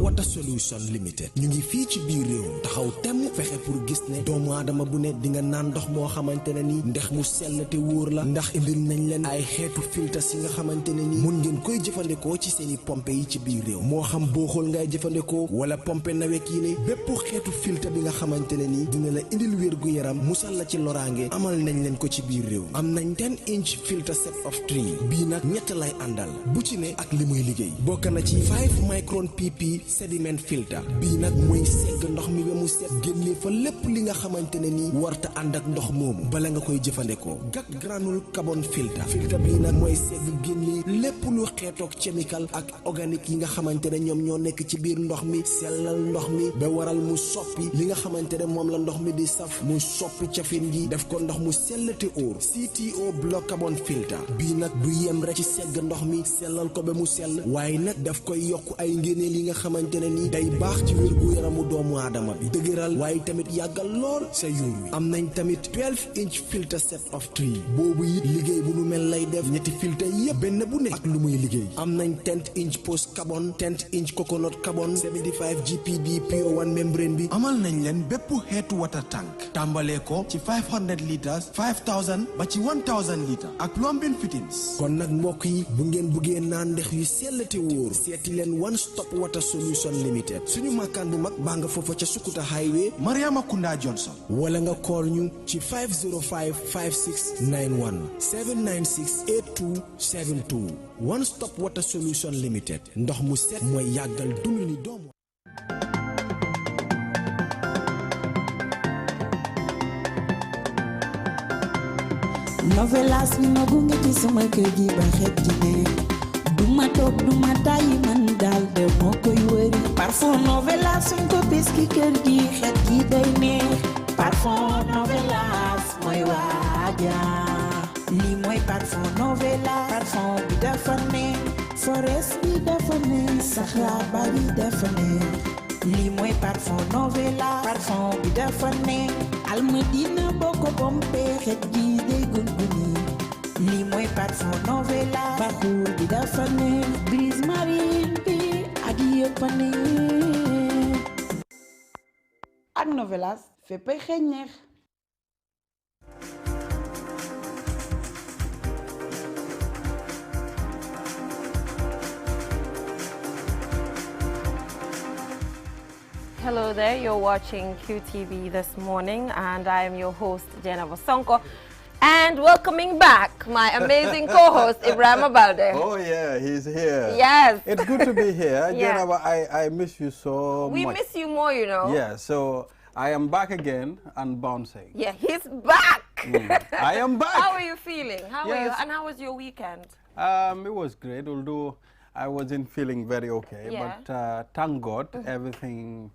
Water Solution Limited ñu ngi fii ci biir réew taxaw temm fexe pour gis ne doomu aadama bu ne di nga naan ndox moo xamante ne ni ndex mu sell te wóor la ndax indil nañ leen ay xeetu filtres yi nga xamante ne ni mun ngeen koy jëfandikoo ci seeni pompe yi ci biir réew moo xam booxool ngay jëfandikoo wala pompe nawek yi ne bépp xeetu filtre bi nga xamante ne ni dina la indil wér gu yaram musal la ci loraange amal nañ leen ko ci biir réew am nañ 10-inch filter set of 3 bii nag ñett lay àndal bu ci ne ak li muy liggéey bokk na ci 5 micron pp sediment filter bii nag mooy segg ndox mi ba mu set génne fa lépp li nga xamante ne ni warta ànd ak ndox moomu bala nga koy jëfandikoo gak granule carbon filter bii nag mooy segg génne lépp lu xeetoog chemical ak organique yi nga xamante ne ñoom ñoo nekk ci biir ndox mi sellal ndox mi ba waral mu soppi li nga xamante ne moom la ndox mi di saf mu soppi cafin gi def ko ndox mu sell te óor CTO block carbon filter bii nag du yem rek ci segg ndox mi sellal ko ba mu sell waaye nag daf koy yokk ay ngéneel yi nga xamante ne ni day baax ci wérgu yaramu doomu aadama bi dëgëral waaye tamit yàggal lool sa yuur wi am nañ tamit 12-inch filter set of 3 boobu it liggéey bu nu mel lay def ñetti filter yépp benn bu ne ak lu muy liggéey am nañ 10-inch post carbon 10-inch coconut carbon 75 GPD pure one membrane bi amal nañ leen bépp xeetu water tank tàmbalee ko ci 500 litres 5000 ba ci 1000 litres ak plumbing fittings kon nag mbokk yi bu ngeen buggee naan ndex yu sell te wóor seeti leen One Stop Water Solution Limited suñu makkaan bu mag baa nga foofa ca Sukuta Highway Mariama Kunda Johnson wala nga call ñu ci 505 5691 796 8272 One Stop Water Solution Limited ndox mu set mooy yàggal dund ni doomu novelas mi ma gunge ci sama kër gi ba xet ji ne duma toog duma tàyyi man daal de moo koy wëri parfum novelas suñ ko bés ki kër gi xet gi day neex parfum novelas mooy waaja lii mooy parfum novelas parfum bi dafa neex forest bi dafa neex saxaar bari dafa neex lii mooy parfum novelas parfum bi dafa neex almadina boo ko pompe xet gi day gunguni lii mooy parfum novelas baxuur bi dafa neex brise marine bi ak yëpp a neex ak novelas féppay xeeñ neex. Hello there, you're watching QTV this morning and I am your host Jenna Vasonko and welcoming back my amazing co-host Ibrahim Abalde. Oh yeah, he's here. Yes. It's good to be here. Yeah. Jenna, I miss you so much. We miss you more, you know. Yeah, so I am back again and bouncing. Yeah, he's back. I am back. How are you feeling? How are you? Yes. And how was your weekend? It was great, although I wasn't feeling very okay. Yeah. But thank God, everything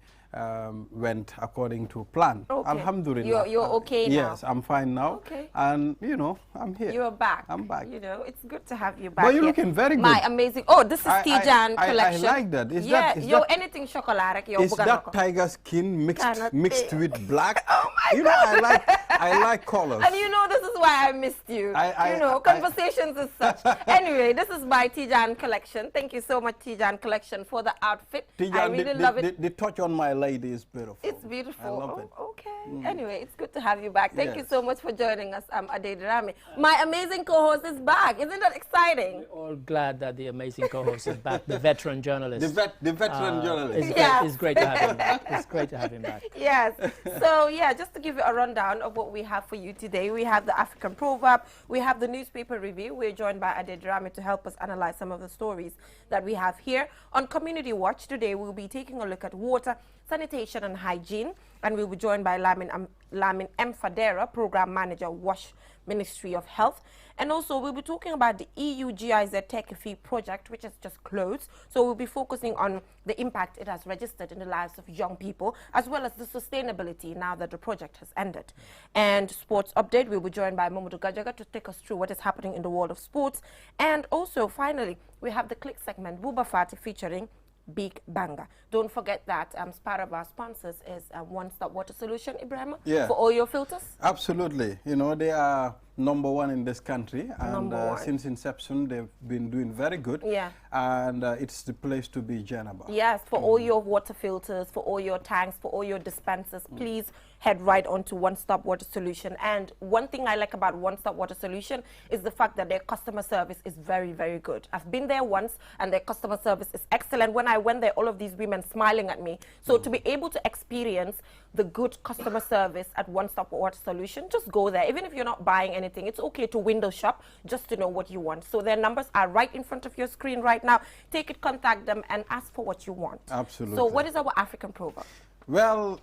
went according to plan. Okay. Alhamdulillah. You're okay now? Yes, I'm fine now. Okay. And, you know, I'm here. You're back. I'm back. You know, it's good to have you back. But you're here. looking very good. My amazing. Oh, this is Tijan collection. I like that. Is yeah, that, is yo, that, anything chocolate. Yo, is that tiger skin mixed with black? Oh my you God. know, I like colors. And you know, this is why I missed you. You know, conversations as such. Anyway, this is my Tijan collection. Thank you so much, Tijan collection, for the outfit. Tijan, I really love it. The touch on my lady is beautiful. It's beautiful. I love it. Okay. Anyway, it's good to have you back. Thank you Yes. so much for joining us, Adedrami. My amazing co-host is back. Isn't that exciting? We're all glad that the amazing co-host is back, the veteran journalist. The veteran journalist. It's great to have him back. It's great to have him back. Yes. So, yeah, just to give you a rundown of what we have for you today, we have the African proverb, we have the newspaper review. We're joined by Adedrami to help us analyze some of the stories that we have here. On Community Watch today, we'll be taking a look at water, sanitation and hygiene, and we'll be joined by Lamin M. Fadera, Program Manager, WASH, Ministry of Health. And also, we'll be talking about the EU GIZ Tech Fee project, which has just closed. So we'll be focusing on the impact it has registered in the lives of young people, as well as the sustainability now that the project has ended. And sports update, we'll be joined by Momodu Gajaga to take us through what is happening in the world of sports. And also, finally, we have the click segment, Buba Fati featuring Big Banger. Don't forget that part of our sponsors is One Stop Water Solution, Ibrahim, Yeah. for all your filters. Absolutely. You know, they are #1 in this country, and #1. since inception they've been doing very good. Yeah. And it's the place to be, Janaba. Yes, for all your water filters, for all your tanks, for all your dispensers, please head right on to One Stop Water Solution. And one thing I like about One Stop Water Solution is the fact that their customer service is very, very good. I've been there once and their customer service is excellent. When I went there, all of these women smiling at me. So to be able to experience the good customer service at One Stop Water Solution, just go there. Even if you're not buying anything, it's okay to window shop just to know what you want. So their numbers are right in front of your screen right now. Take it, contact them, and ask for what you want. Absolutely. So what is our African proverb? Well,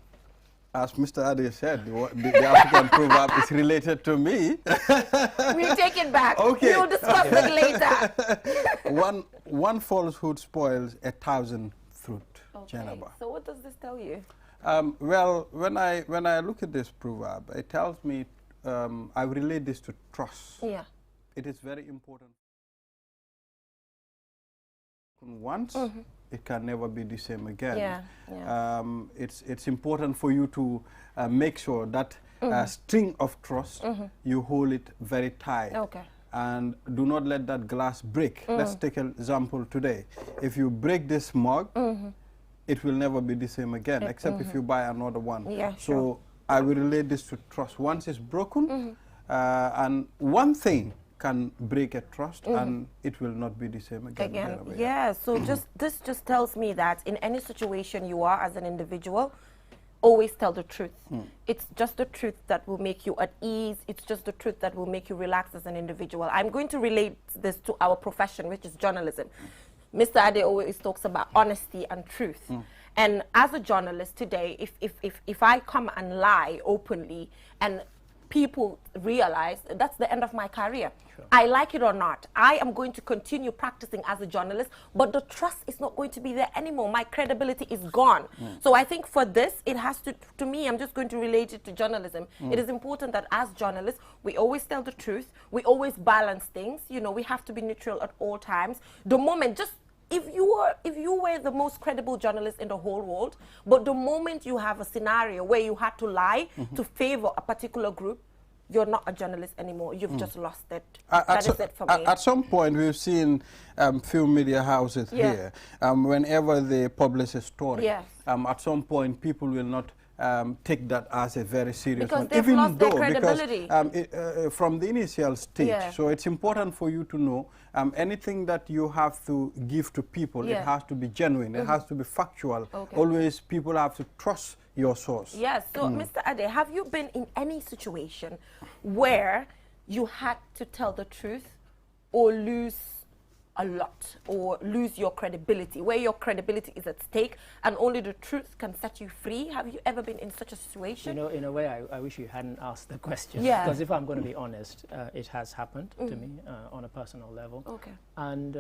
as Mr. Ade said, the African proverb is related to me. We'll take it back. Okay. We'll discuss it later. One falsehood spoils 1,000 truth. Okay. Janaba. So what does this tell you? Well, when I look at this proverb, it tells me I relate this to trust. Yeah. It is very important. Once, it can never be the same again. Yeah, yeah. It's important for you to make sure that string of trust, you hold it very tight. Okay. And do not let that glass break. Let's take an example today. If you break this mug, it will never be the same again, except if you buy another one. Yeah, so sure. I will relate this to trust. Once it's broken, and one thing can break a trust, and it will not be the same again. Yeah, so this just tells me that in any situation you are as an individual, always tell the truth. It's just the truth that will make you at ease. It's just the truth that will make you relax as an individual. I'm going to relate this to our profession, which is journalism. Mr. Ade always talks about honesty and truth. And as a journalist today, if I come and lie openly and people realize, that's the end of my career. Sure. I like it or not, I am going to continue practicing as a journalist, but the trust is not going to be there anymore. My credibility is gone. So I think for this, it has to me, I'm just going to relate it to journalism. It is important that as journalists, we always tell the truth. We always balance things. You know, we have to be neutral at all times. The moment, just if you were the most credible journalist in the whole world, but the moment you have a scenario where you had to lie to favor a particular group, you're not a journalist anymore. You've just lost it. That is it for me. At some point, we've seen few media houses here. Whenever they publish a story, at some point, people will not take that as a very serious one, they've lost their credibility. Because from the initial stage. So it's important for you to know anything that you have to give to people, it has to be genuine, it has to be factual. Always people have to trust your source. Yes, so Mr. Ade, have you been in any situation where you had to tell the truth or lose a lot or lose your credibility, where your credibility is at stake and only the truth can set you free? Have you ever been in such a situation? You know, in a way, I wish you hadn't asked the question. Yeah. Because if I'm going to be honest, it has happened to me on a personal level. Okay. And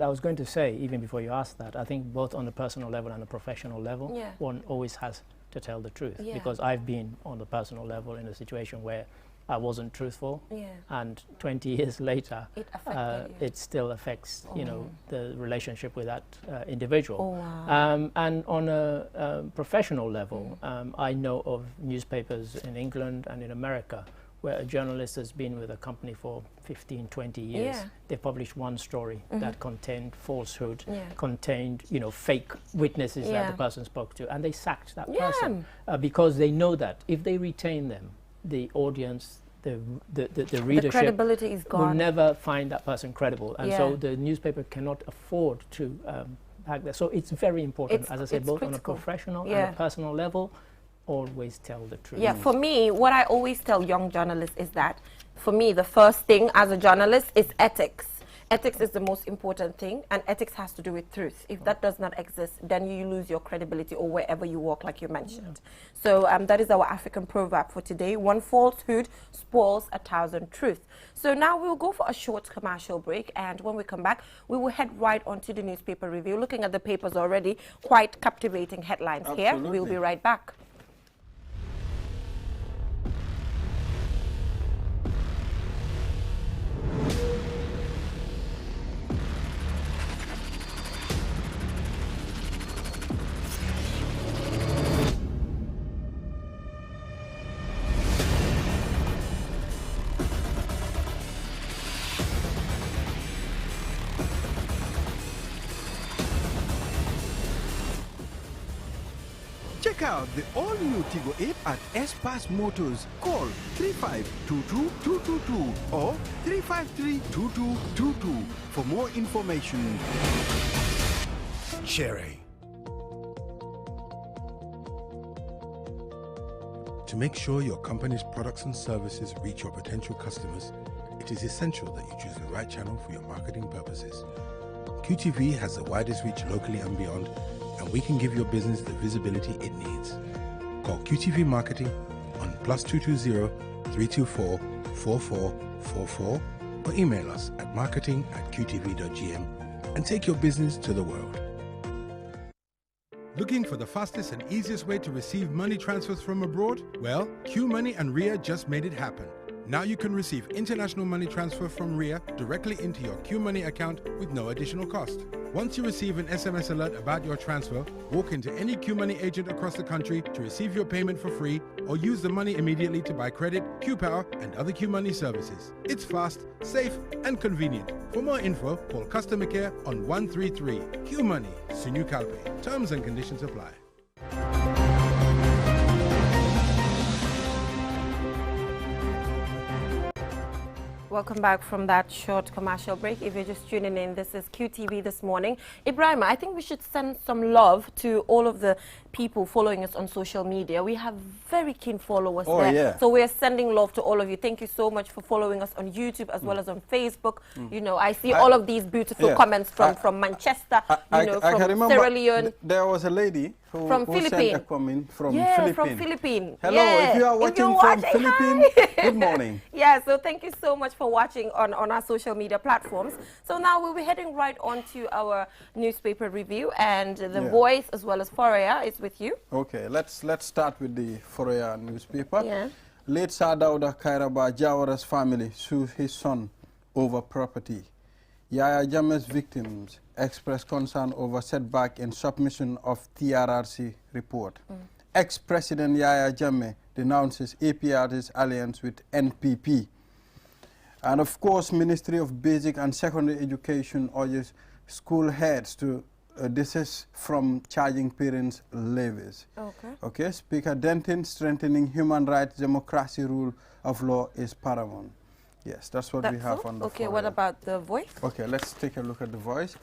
I was going to say, even before you asked that, I think both on the personal level and the professional level, one always has to tell the truth. Because I've been on the personal level in a situation where I wasn't truthful, and 20 years later, it still affects, you know, the relationship with that individual. And on a professional level, I know of newspapers in England and in America where a journalist has been with a company for 15, 20 years. They published one story that contained falsehood, contained, you know, fake witnesses that the person spoke to, and they sacked that person because they know that if they retain them, the audience, the readership, the credibility is gone. Will never find that person credible, and so the newspaper cannot afford to hack that. So it's very important, as I said, both critical. On a professional and a personal level, always tell the truth. Yeah, for me, what I always tell young journalists is that, for me, the first thing as a journalist is ethics. Ethics is the most important thing, and ethics has to do with truth. If that does not exist, then you lose your credibility or wherever you walk, like you mentioned. So that is our African proverb for today. One falsehood spoils 1,000 truths. So now we'll go for a short commercial break, and when we come back, we will head right onto the newspaper review. Looking at the papers already, quite captivating headlines here. We'll be right back. Check out the all-new Tigo 8 at Espace Motors. Call 3522-222 or 353-2222 for more information. Cherry. To make sure your company's products and services reach your potential customers, it is essential that you choose the right channel for your marketing purposes. QTV has the widest reach locally and beyond, and we can give your business the visibility it needs. Call QTV Marketing on +220 324 4444 or email us at marketing@qtv.gm and take your business to the world. Looking for the fastest and easiest way to receive money transfers from abroad? Well, QMoney and RIA just made it happen. Now you can receive international money transfer from RIA directly into your QMoney account with no additional cost. Once you receive an SMS alert about your transfer, walk into any QMoney agent across the country to receive your payment for free or use the money immediately to buy credit, QPower and other QMoney services. It's fast, safe and convenient. For more info, call customer care on 133. QMoney, Sinu Kalpe. Terms and conditions apply. Welcome back from that short commercial break. If you're just tuning in, this is QTV This Morning. Ibrahim, I think we should send some love to all of the people following us on social media. We have very keen followers there. Yeah. So we're sending love to all of you. Thank you so much for following us on YouTube as well as on Facebook. You know, I see all of these beautiful comments from Manchester, from Sierra Leone. There was a lady who sent a comment from Philippines. From Philippines. Hello, if you are watching from Philippines, good morning. Yeah, so thank you so much for watching on our social media platforms. So now we'll be heading right on to our newspaper review, and the Voice as well as Foria is with you. Okay, let's start with the Foria newspaper. Yeah. Late Sadauda Kairaba Jawara's family sues his son over property. Yaya Jammeh's victims express concern over setback in submission of TRRC report. Ex-President Yaya Jammeh denounces APRC's alliance with NPP. And of course, Ministry of Basic and Secondary Education urges school heads to desist from charging parents levies. Okay. Speaker Denton, strengthening human rights, democracy, rule of law is paramount. Yes, that's what we have on the Okay, what about the Voice? Okay, let's take a look at the Voice.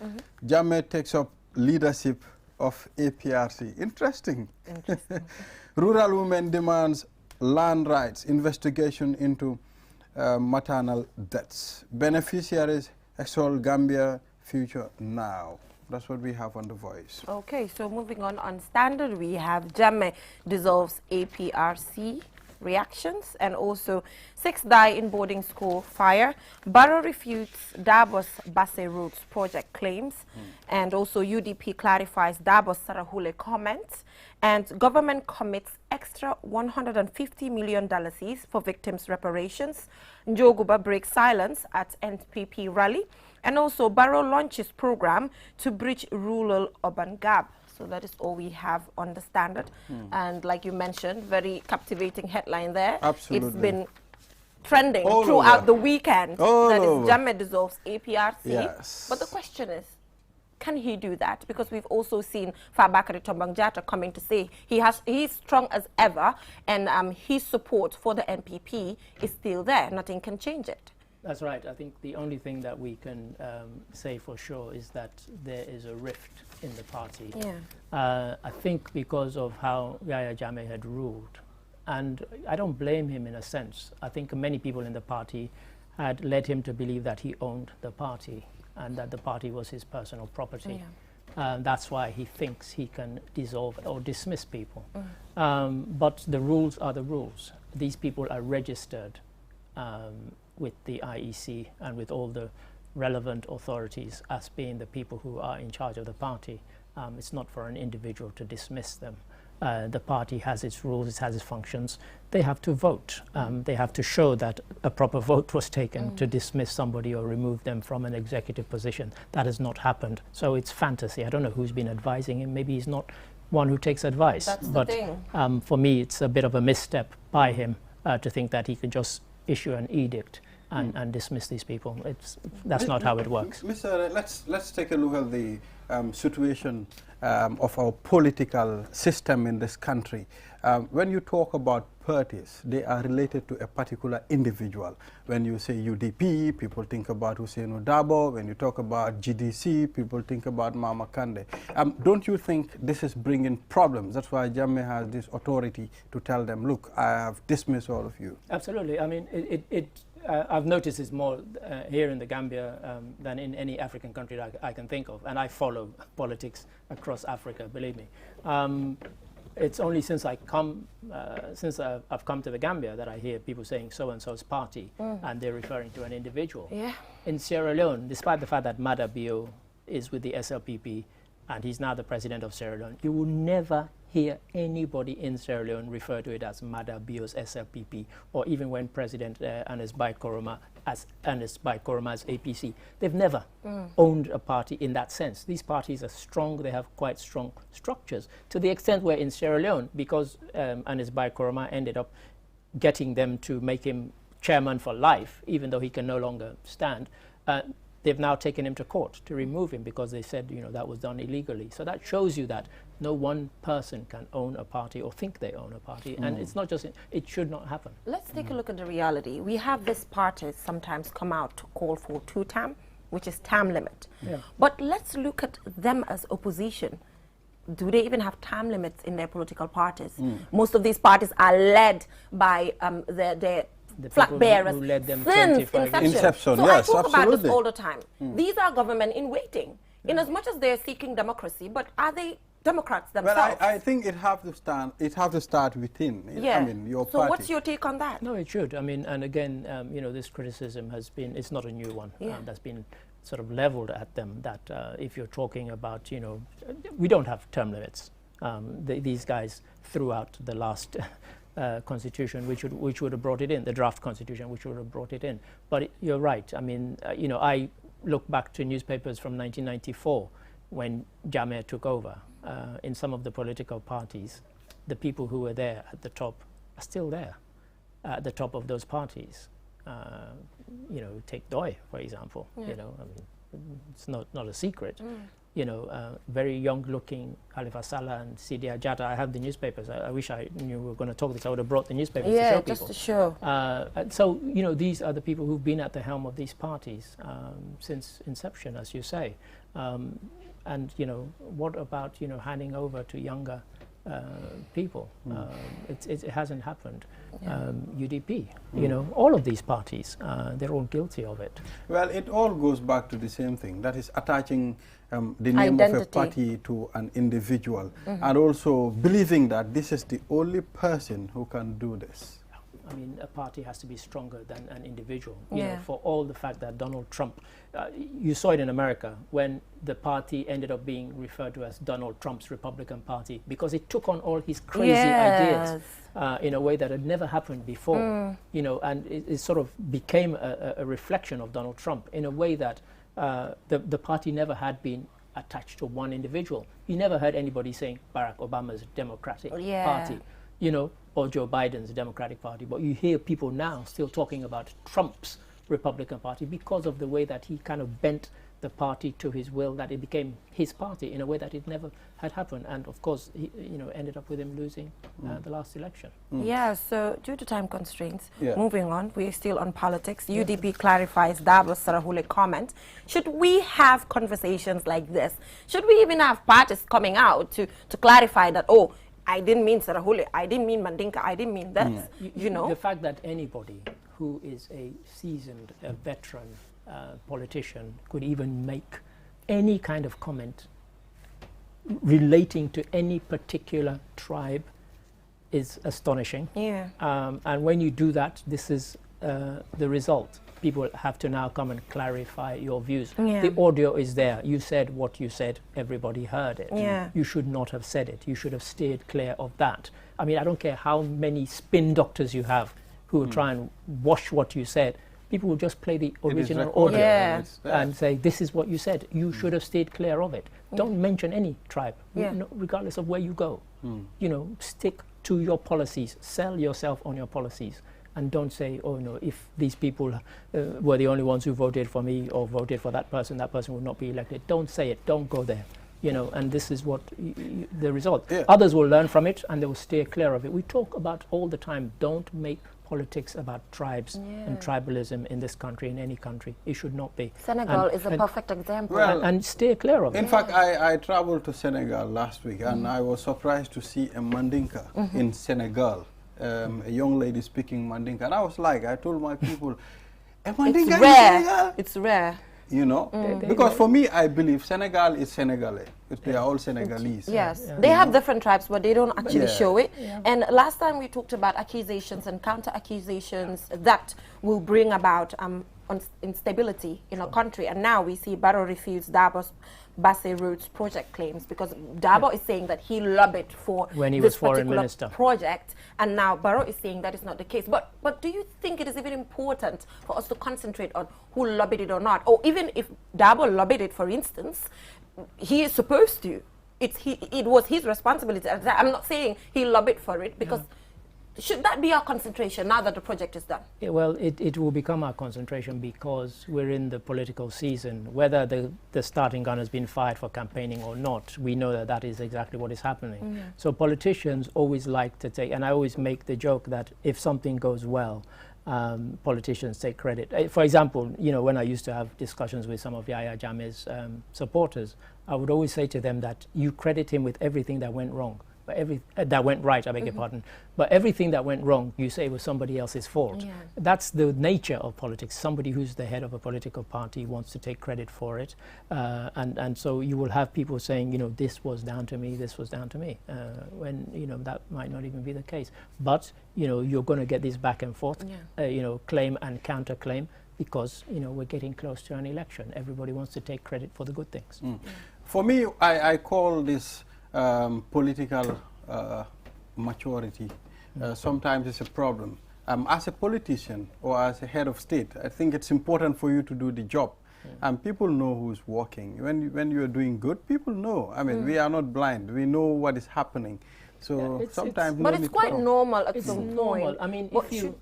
Jammeh takes up leadership of APRC. Interesting. Rural women demands land rights, investigation into maternal deaths. Beneficiaries extol Gambia future now. That's what we have on the Voice. Okay, so moving on Standard, we have Jammeh dissolves APRC reactions, and also 6 die in boarding school fire. Barrow refutes Dabos Basse Roads project claims, and also UDP clarifies Dabos Sarahule comments, and government commits extra $150 million for victims' reparations. Njoguba breaks silence at NPP rally, and also Barrow launches program to bridge rural-urban gap. So that is all we have on the Standard. And like you mentioned, very captivating headline there. Absolutely. It's been trending throughout the weekend. That is Jammeh dissolves APRC. Yes. But the question is, can he do that? Because we've also seen Fabakary Tombong Jatta coming to say he's strong as ever, and his support for the NPP is still there. Nothing can change it. That's right. I think the only thing that we can say for sure is that there is a rift in the party. I think because of how Yaya Jammeh had ruled, and I don't blame him in a sense. I think many people in the party had led him to believe that he owned the party and that the party was his personal property. That's why he thinks he can dissolve or dismiss people. But the rules are the rules. These people are registered with the IEC and with all the relevant authorities as being the people who are in charge of the party. It's not for an individual to dismiss them. The party has its rules, it has its functions. They have to vote. They have to show that a proper vote was taken to dismiss somebody or remove them from an executive position. That has not happened. So it's fantasy. I don't know who's been advising him. Maybe he's not one who takes advice. That's but the thing. For me, it's a bit of a misstep by him to think that he could just issue an edict and dismiss these people. That's not how it works. Mr. Let's take a look at the situation of our political system in this country, when you talk about parties, they are related to a particular individual. When you say UDP, people think about Hussein Odabo. When you talk about GDC, people think about Mama Kande. Don't you think this is bringing problems? That's why Jammeh has this authority to tell them, look, I have dismissed all of you. Absolutely. I mean, I've noticed it's more here in the Gambia than in any African country that I can think of. And I follow politics across Africa, believe me. It's only since I've come to the Gambia that I hear people saying so-and-so's party, and they're referring to an individual. Yeah. In Sierra Leone, despite the fact that Mada Bio is with the SLPP, and he's now the president of Sierra Leone, you will never hear anybody in Sierra Leone refer to it as Mada Bio's SLPP, or even when President Ernest Bai Koroma as APC. They've never owned a party in that sense. These parties are strong, they have quite strong structures, to the extent where in Sierra Leone, because Ernest Bai Koroma ended up getting them to make him chairman for life, even though he can no longer stand, they've now taken him to court to remove him because they said, you know, that was done illegally. So that shows you that no one person can own a party or think they own a party. And it's not just, it should not happen. Let's take a look at the reality. We have these parties sometimes come out to call for 2-term, which is term limit. Yeah. But let's look at them as opposition. Do they even have term limits in their political parties? Most of these parties are led by the flag bearers who led them since inception. So yes, I talk absolutely. about this all the time. These are government in waiting, in as much as they're seeking democracy, but are they Democrats themselves? Well, I think it have to start within. Yeah. I mean, your so party. what's your take on that? No, it should. I mean, and again, you know, this criticism has been, it's not a new one. Yeah. That's been sort of leveled at them, that if you're talking about, you know, we don't have term limits. These guys threw out the last constitution, which would have brought it in, the draft constitution, which would have brought it in. But you're right. I mean, you know, I look back to newspapers from 1994 when Jammeh took over. In some of the political parties, the people who were there at the top are still there, at the top of those parties. You know, take Doi, for example. Yeah. You know, I mean, it's not a secret. You know, very young-looking Khalifa Saleh and Sidi Ajata. I have the newspapers. I wish I knew we were going to talk this. I would have brought the newspapers to show people. Just to show. And so, you know, these are the people who've been at the helm of these parties since inception, as you say. And, you know, what about, you know, handing over to younger people? It hasn't happened. UDP, you know, all of these parties, they're all guilty of it. Well, it all goes back to the same thing, that is attaching the name of a party to an individual, and also believing that this is the only person who can do this. I mean, a party has to be stronger than an individual, you know, for all the fact that Donald Trump, you saw it in America when the party ended up being referred to as Donald Trump's Republican Party, because it took on all his crazy ideas in a way that had never happened before, you know, and it sort of became a reflection of Donald Trump in a way that the party never had been attached to one individual. You never heard anybody saying Barack Obama's Democratic Party, you know, or Joe Biden's Democratic Party, but you hear people now still talking about Trump's Republican Party because of the way that he kind of bent the party to his will, that it became his party in a way that it never had happened. And of course, he, you know, ended up with him losing the last election. Yeah, so due to time constraints, moving on, we're still on politics. UDP clarifies Dabo Sarahule comment. Should we have conversations like this? Should we even have parties coming out to clarify that, oh, I didn't mean Sarahule, I didn't mean Mandinka, I didn't mean this, you know? The fact that anybody who is a seasoned, veteran politician could even make any kind of comment relating to any particular tribe is astonishing. Yeah. And when you do that, this is the result. People have to now come and clarify your views. Yeah. The audio is there. You said what you said. Everybody heard it. Yeah. You should not have said it. You should have steered clear of that. I mean, I don't care how many spin doctors you have who will try and wash what you said. People will just play the original audio and say, this is what you said. You should have stayed clear of it. Don't mention any tribe, regardless of where you go. You know, stick to your policies. Sell yourself on your policies. and don't say, oh no, if these people were the only ones who voted for me or voted for that person would not be elected. Don't say it, don't go there. You know, and this is what the result. Yeah. Others will learn from it and they will steer clear of it. We talk about all the time, don't make politics about tribes and tribalism in this country, in any country. It should not be. Senegal is a perfect example. Well, and steer clear of it. In fact, I traveled to Senegal last week and I was surprised to see a Mandinka in Senegal, a young lady speaking Mandinka. And I was like, I told my people, a Mandinka it's rare. in Senegal? It's rare. You know, because for me, I believe Senegal is Senegalese. They are all Senegalese. Yes, they have different tribes, but they don't actually show it. And last time we talked about accusations and counter-accusations that will bring about instability in a country. And now we see Barrow refutes Darbo's Basse Roads project claims because Darboe is saying that he lobbied for when he this was foreign particular minister project, and now Barrow is saying that is not the case. But do you think it is even important for us to concentrate on who lobbied it or not? Or even if Darboe lobbied it, for instance, he is supposed to. It was his responsibility. I'm not saying he lobbied for it because should that be our concentration now that the project is done? Yeah, well, it will become our concentration because we're in the political season. Whether the starting gun has been fired for campaigning or not, we know that that is exactly what is happening. So politicians always like to take, and I always make the joke that if something goes well, politicians take credit. For example, you know, when I used to have discussions with some of Yahya Jammeh's supporters, I would always say to them that you credit him with everything that went wrong. But that went right, I beg your pardon. But everything that went wrong, you say was somebody else's fault. That's the nature of politics. Somebody who's the head of a political party wants to take credit for it. And so you will have people saying, you know, this was down to me, this was down to me, when, you know, that might not even be the case. But, you know, you're going to get this back and forth, you know, claim and counter-claim, because, you know, we're getting close to an election. Everybody wants to take credit for the good things. For me, I call this political maturity. Sometimes it's a problem. As a politician or as a head of state, I think it's important for you to do the job. And people know who's working. When you're doing good, people know. I mean, we are not blind. We know what is happening. So sometimes... But it's quite normal at some point. I mean,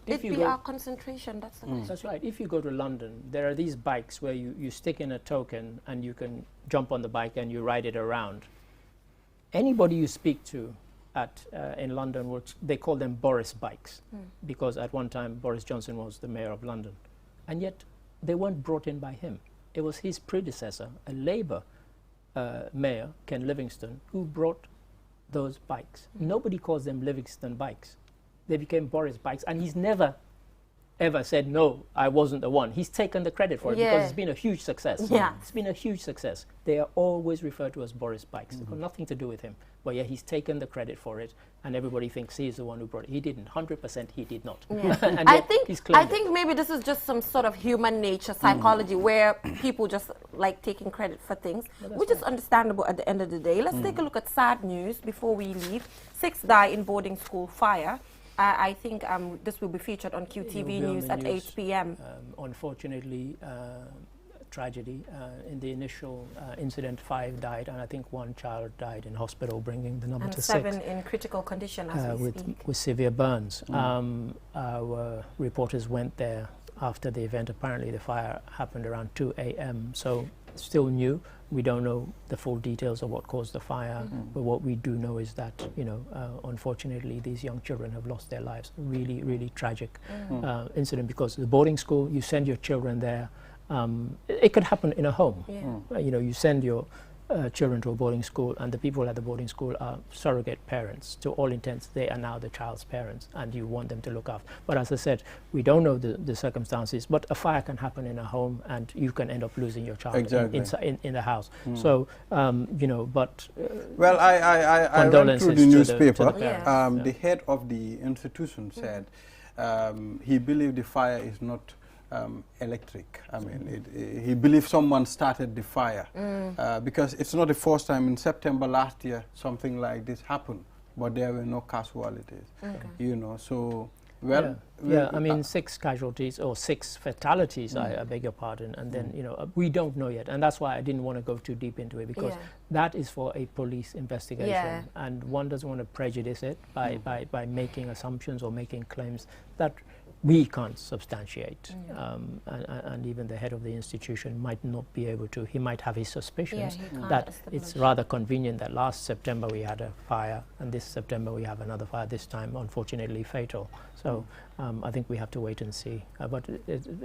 if you go... our concentration, that's the question. That's right. If you go to London, there are these bikes where you stick in a token and you can jump on the bike and you ride it around. Anybody you speak to in London, they call them Boris bikes, because at one time Boris Johnson was the mayor of London. And yet they weren't brought in by him. It was his predecessor, a Labour mayor, Ken Livingstone, who brought those bikes. Nobody calls them Livingstone bikes. They became Boris bikes, and he's never ever said, no, I wasn't the one. He's taken the credit for it because it's been a huge success. It's been a huge success. They are always referred to as Boris bikes. It's got nothing to do with him. But yeah, he's taken the credit for it, and everybody thinks he's the one who brought it. He didn't. 100% he did not. And I think maybe this is just some sort of human nature, psychology, where people just like taking credit for things, which is understandable at the end of the day. Let's take a look at sad news before we leave. 6 die in boarding school fire. I think this will be featured on QTV News at 8 p.m. Unfortunately, tragedy. In the initial incident, 5 died, and I think 1 child died in hospital, bringing the number to 6. 7 in critical condition as we speak. With severe burns. Our reporters went there after the event. Apparently the fire happened around 2 a.m. So still new. We don't know the full details of what caused the fire, but what we do know is that, you know, unfortunately these young children have lost their lives. Really, really tragic incident, because the boarding school, you send your children there. It could happen in a home. You know, you send your children to a boarding school, and the people at the boarding school are surrogate parents. To all intents, they are now the child's parents, and you want them to look after. But as I said, we don't know the circumstances, but a fire can happen in a home, and you can end up losing your child in the house. So, you know, but... well, I went through the newspaper. The head of the institution said he believed the fire is not electric. I mean, he believes someone started the fire because it's not the first time. In September last year, something like this happened, but there were no casualties. You know, so I mean, 6 casualties or 6 fatalities. I beg your pardon, and then you know we don't know yet, and that's why I didn't want to go too deep into it, because that is for a police investigation, and one doesn't want to prejudice it by making assumptions or making claims that we can't substantiate, and even the head of the institution might not be able to. He might have his suspicions that it's rather convenient that last September we had a fire and this September we have another fire, this time unfortunately fatal. So I think we have to wait and see. But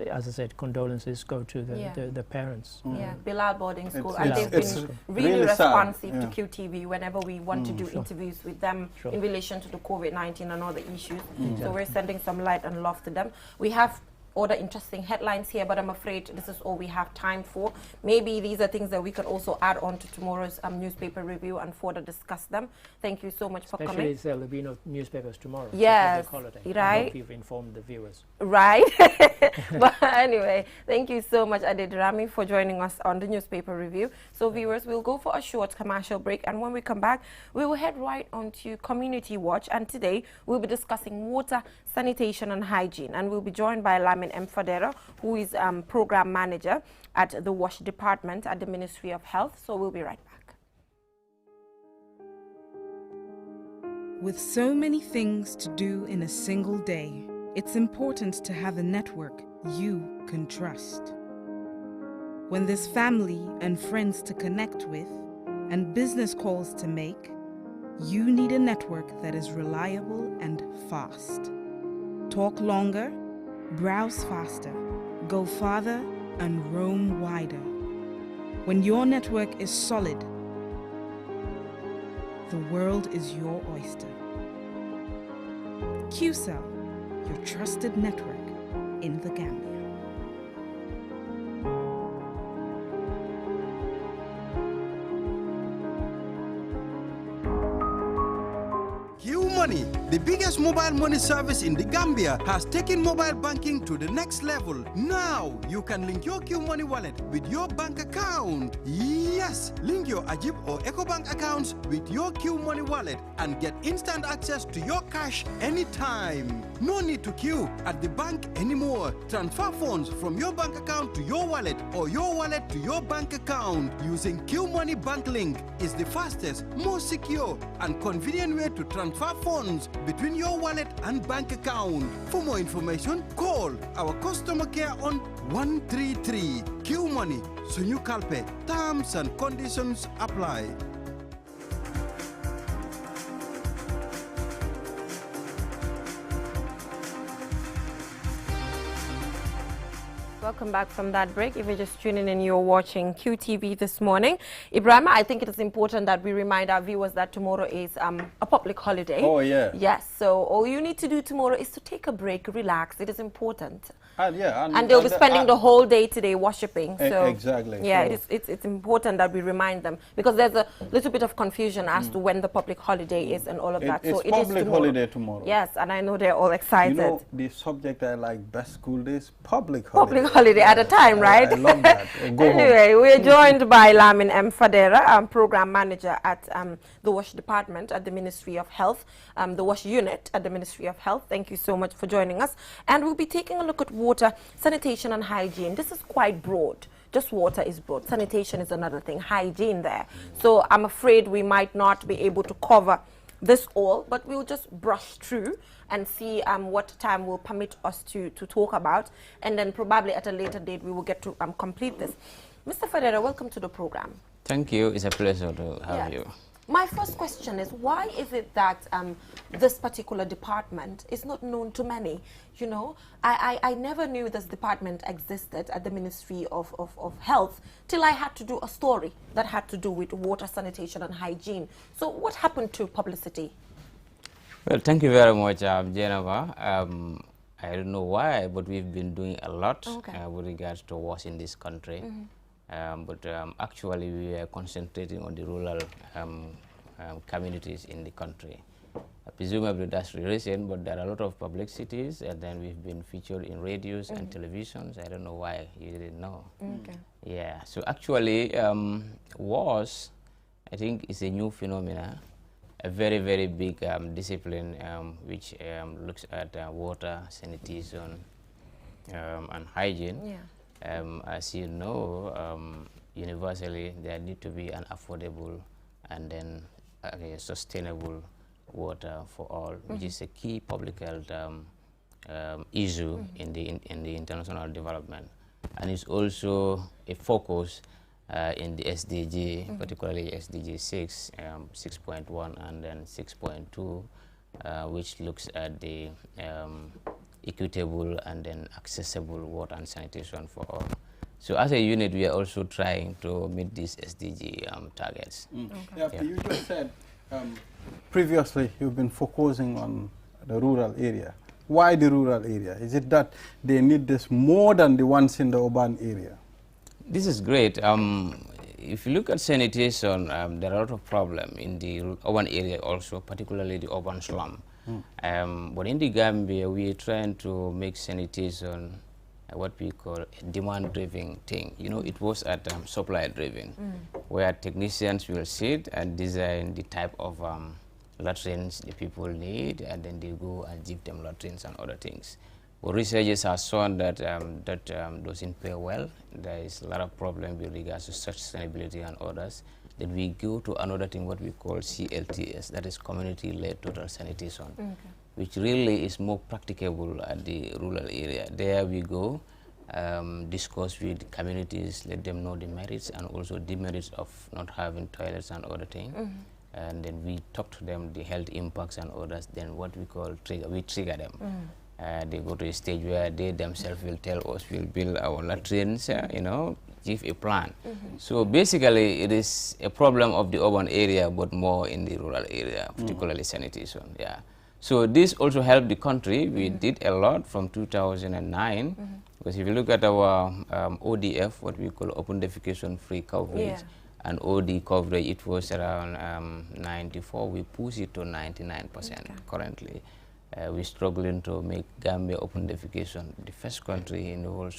as I said, condolences go to the parents. Yeah, Bilal Boarding School, and they've been really responsive to QTV whenever we want to do interviews with them in relation to the COVID-19 and other issues. So we're sending some light and love to them. We have other interesting headlines here, but I'm afraid this is all we have time for. Maybe these are things that we can also add on to tomorrow's newspaper review and further discuss them. Thank you so much for coming. Especially there will be no newspapers tomorrow. Yes, holiday. right. I hope you've informed the viewers. Right. But anyway, thank you so much, Adedrami, for joining us on the newspaper review. So viewers, we'll go for a short commercial break, and when we come back, we will head right on to Community Watch, and today we'll be discussing water, sanitation and hygiene, and we'll be joined by Lamin M. Fadera, who is program manager at the WASH department at the Ministry of Health. So we'll be right back. With so many things to do in a single day, it's important to have a network you can trust. When there's family and friends to connect with and business calls to make, you need a network that is reliable and fast. Talk longer, browse faster, go farther, and roam wider. When your network is solid, the world is your oyster. QCell, your trusted network in the Gambia. Money, the biggest mobile money service in the Gambia, has taken mobile banking to the next level. Now, you can link your Q Money wallet with your bank account. Yes, link your Ajib or EcoBank accounts with your Q Money wallet and get instant access to your cash anytime. No need to queue at the bank anymore. Transfer funds from your bank account to your wallet or your wallet to your bank account using Q Money Bank Link is the fastest, most secure, and convenient way to transfer funds between your wallet and bank account. For more information, call our customer care on 133. Q Money, Sunyu Kalpe. Terms and conditions apply. Welcome back from that break. If you're just tuning in, you're watching QTV this morning. Ibrahim, I think it is important that we remind our viewers that tomorrow is a public holiday. Oh, yeah. Yes, so all you need to do tomorrow is to take a break, relax. It is important. And they'll be spending the whole day today worshipping. So exactly. Yeah, so it's important that we remind them, because there's a little bit of confusion as to when the public holiday is and all of that. It's so it public is tomorrow. holiday tomorrow. Yes, and I know they're all excited. You know, the subject I like best school days, public holiday. Public holiday at a time, right? I love that. Anyway, we're joined by Lamin M. Fadera, program manager at the WASH department at the Ministry of Health, the WASH unit at the Ministry of Health. Thank you so much for joining us. And we'll be taking a look at water, sanitation and hygiene. This is quite broad. Just water is broad. Sanitation is another thing. Hygiene there. So I'm afraid we might not be able to cover this all, but we'll just brush through and see what time will permit us to talk about, and then probably at a later date we will get to complete this. Mr. Fadera, welcome to the program. Thank you. It's a pleasure to have you. My first question is, why is it that this particular department is not known to many? You know, I never knew this department existed at the Ministry of Health till I had to do a story that had to do with water, sanitation and hygiene. So what happened to publicity? Well, thank you very much, Jennifer. I don't know why, but we've been doing a lot with regards to WASH in this country. But actually, we are concentrating on the rural communities in the country. Presumably, that's the reason, but there are a lot of public cities, and then we've been featured in radios and televisions. I don't know why you didn't know. Yeah, so actually, WASH, I think, is a new phenomena, a very, very big discipline which looks at water, sanitation, and hygiene. As you know, universally, there need to be an affordable and then sustainable water for all, which is a key public health issue in the international development, and it's also a focus in the SDG, particularly SDG 6, 6.1 and then 6.2, which looks at the equitable and then accessible water and sanitation for all. So as a unit, we are also trying to meet these SDG targets. Okay. You just said previously you've been focusing on the rural area. Why the rural area? Is it that they need this more than the ones in the urban area? This is great. If you look at sanitation, there are a lot of problems in the urban area also, particularly the urban slum. But in the Gambia, we are trying to make sanitation what we call a demand-driven thing. You know, it was at supply-driven, where technicians will sit and design the type of latrines the people need, and then they go and give them latrines and other things. But researchers have shown that that doesn't pay well. There is a lot of problem with regards to sustainability and others. Then we go to another thing, what we call CLTS, that is community-led total sanitation, which really is more practicable at the rural area. There we go, discuss with communities, let them know the merits and also demerits of not having toilets and other things. And then we talk to them the health impacts and others. Then what we call we trigger them. They go to a stage where they themselves will tell us, we'll build our latrines, you know, give a plan. So basically it is a problem of the urban area, but more in the rural area, particularly sanitation. So this also helped the country. We did a lot from 2009, because if you look at our ODF, what we call open defecation free coverage, and OD coverage, it was around 94. We push it to 99% currently. We're struggling to make Gambia open defecation the first country in the whole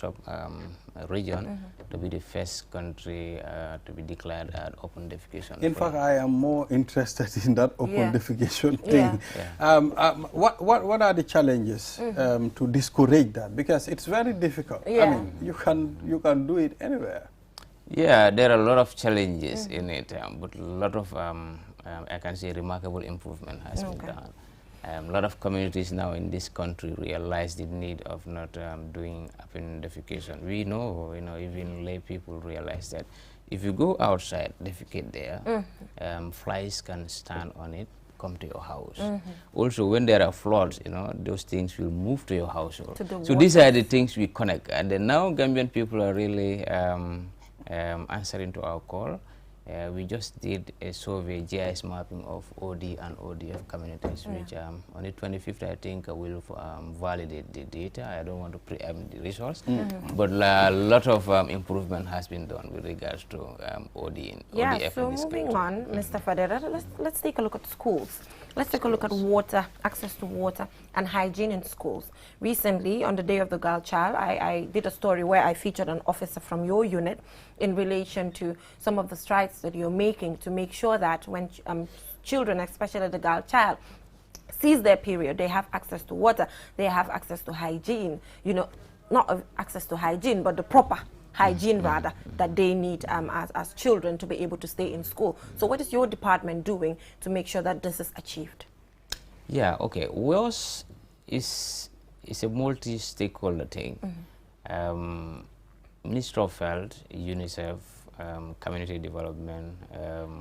region to be the first country to be declared an open defecation. In fact, I am more interested in that open defecation thing. What are the challenges to discourage that? Because it's very difficult. I mean, you can do it anywhere. Yeah, there are a lot of challenges in it, but a lot of, I can say, remarkable improvement has been done. A lot of communities now in this country realize the need of not doing open defecation. We know, even lay people realize that if you go outside, defecate there, flies can stand on it, come to your house. Also, when there are floods, those things will move to your household. So these are the things we connect. And then now Gambian people are really answering to our call. We just did a survey, GIS mapping of OD and ODF communities, which on the 25th, I think, will validate the data. I don't want to preempt the results, but a lot of improvement has been done with regards to OD and ODF. So moving on, Mr. Fadera, let's take a look at schools. Let's take a look at water, access to water and hygiene in schools. Recently, on the Day of the Girl Child, I did a story where I featured an officer from your unit in relation to some of the strides that you're making to make sure that when children, especially the girl child, sees their period, they have access to water, they have access to hygiene, not access to hygiene, but the proper hygiene rather that they need as children to be able to stay in school. So what is your department doing to make sure that this is achieved? Yeah, okay. WELS is a multi-stakeholder thing. Ministry of Health, UNICEF, community development,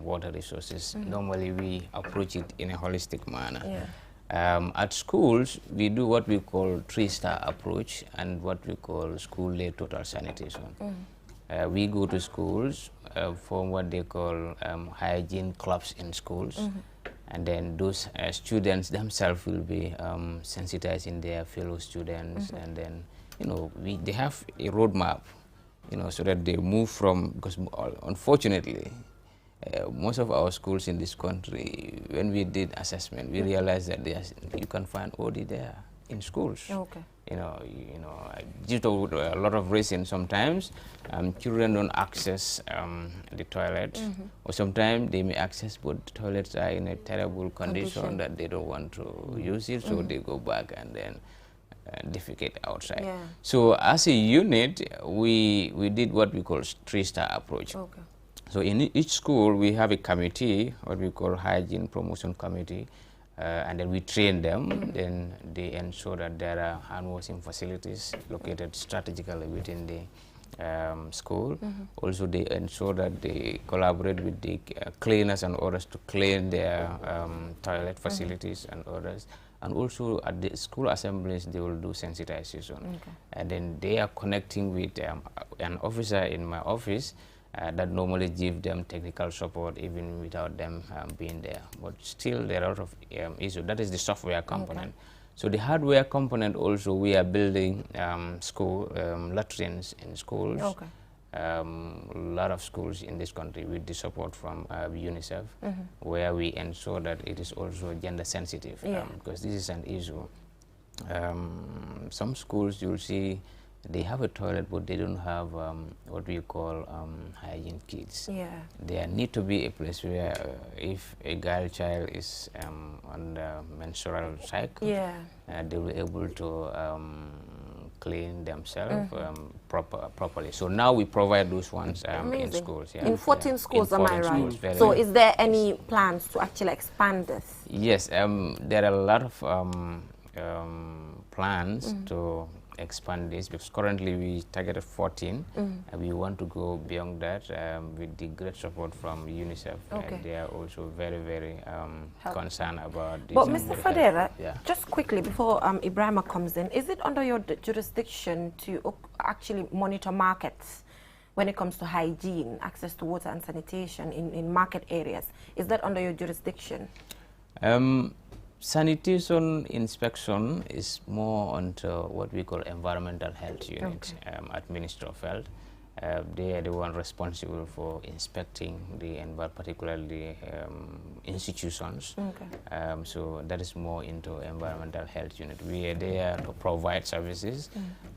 water resources. Normally we approach it in a holistic manner. At schools, we do what we call 3-star approach and what we call school-led total sanitation. We go to schools, form what they call hygiene clubs in schools, and then those students themselves will be sensitizing their fellow students, and then they have a roadmap, so that they move from, because unfortunately, most of our schools in this country, when we did assessment, we realized that you can find OD there in schools. Due to a lot of reasons, sometimes children don't access the toilet, or sometimes they may access, but the toilets are in a terrible condition that they don't want to use it, so they go back and then defecate outside. So as a unit, we did what we call 3-star approach. So in each school, we have a committee, what we call hygiene promotion committee, and then we train them. Then they ensure that there are hand washing facilities located strategically within the school. Also, they ensure that they collaborate with the cleaners and others to clean their toilet facilities and others. And also at the school assemblies, they will do sensitization. And then they are connecting with an officer in my office that normally give them technical support even without them being there. But still, there are a lot of issues. That is the software component. So the hardware component also, we are building school latrines in schools. A lot of schools in this country with the support from UNICEF, where we ensure that it is also gender sensitive, because this is an issue. Some schools you'll see they have a toilet, but they don't have what we call hygiene kits. There need to be a place where if a girl child is on the menstrual cycle, they will be able to clean themselves properly. So now we provide those ones in schools. In 14 schools, am I right? So is there any plans to actually expand this? Yes, there are a lot of plans to expand this, because currently we targeted 14 and we want to go beyond that with the great support from UNICEF. They are also very, very concerned about this. But Mr. Fadera, just quickly before Ibrahima comes in, is it under your jurisdiction to actually monitor markets when it comes to hygiene, access to water and sanitation in market areas? Is that under your jurisdiction? Sanitation inspection is more onto what we call environmental health unit at Ministry of Health. They are the one responsible for inspecting the particularly institutions. So that is more into environmental health unit. We are there to provide services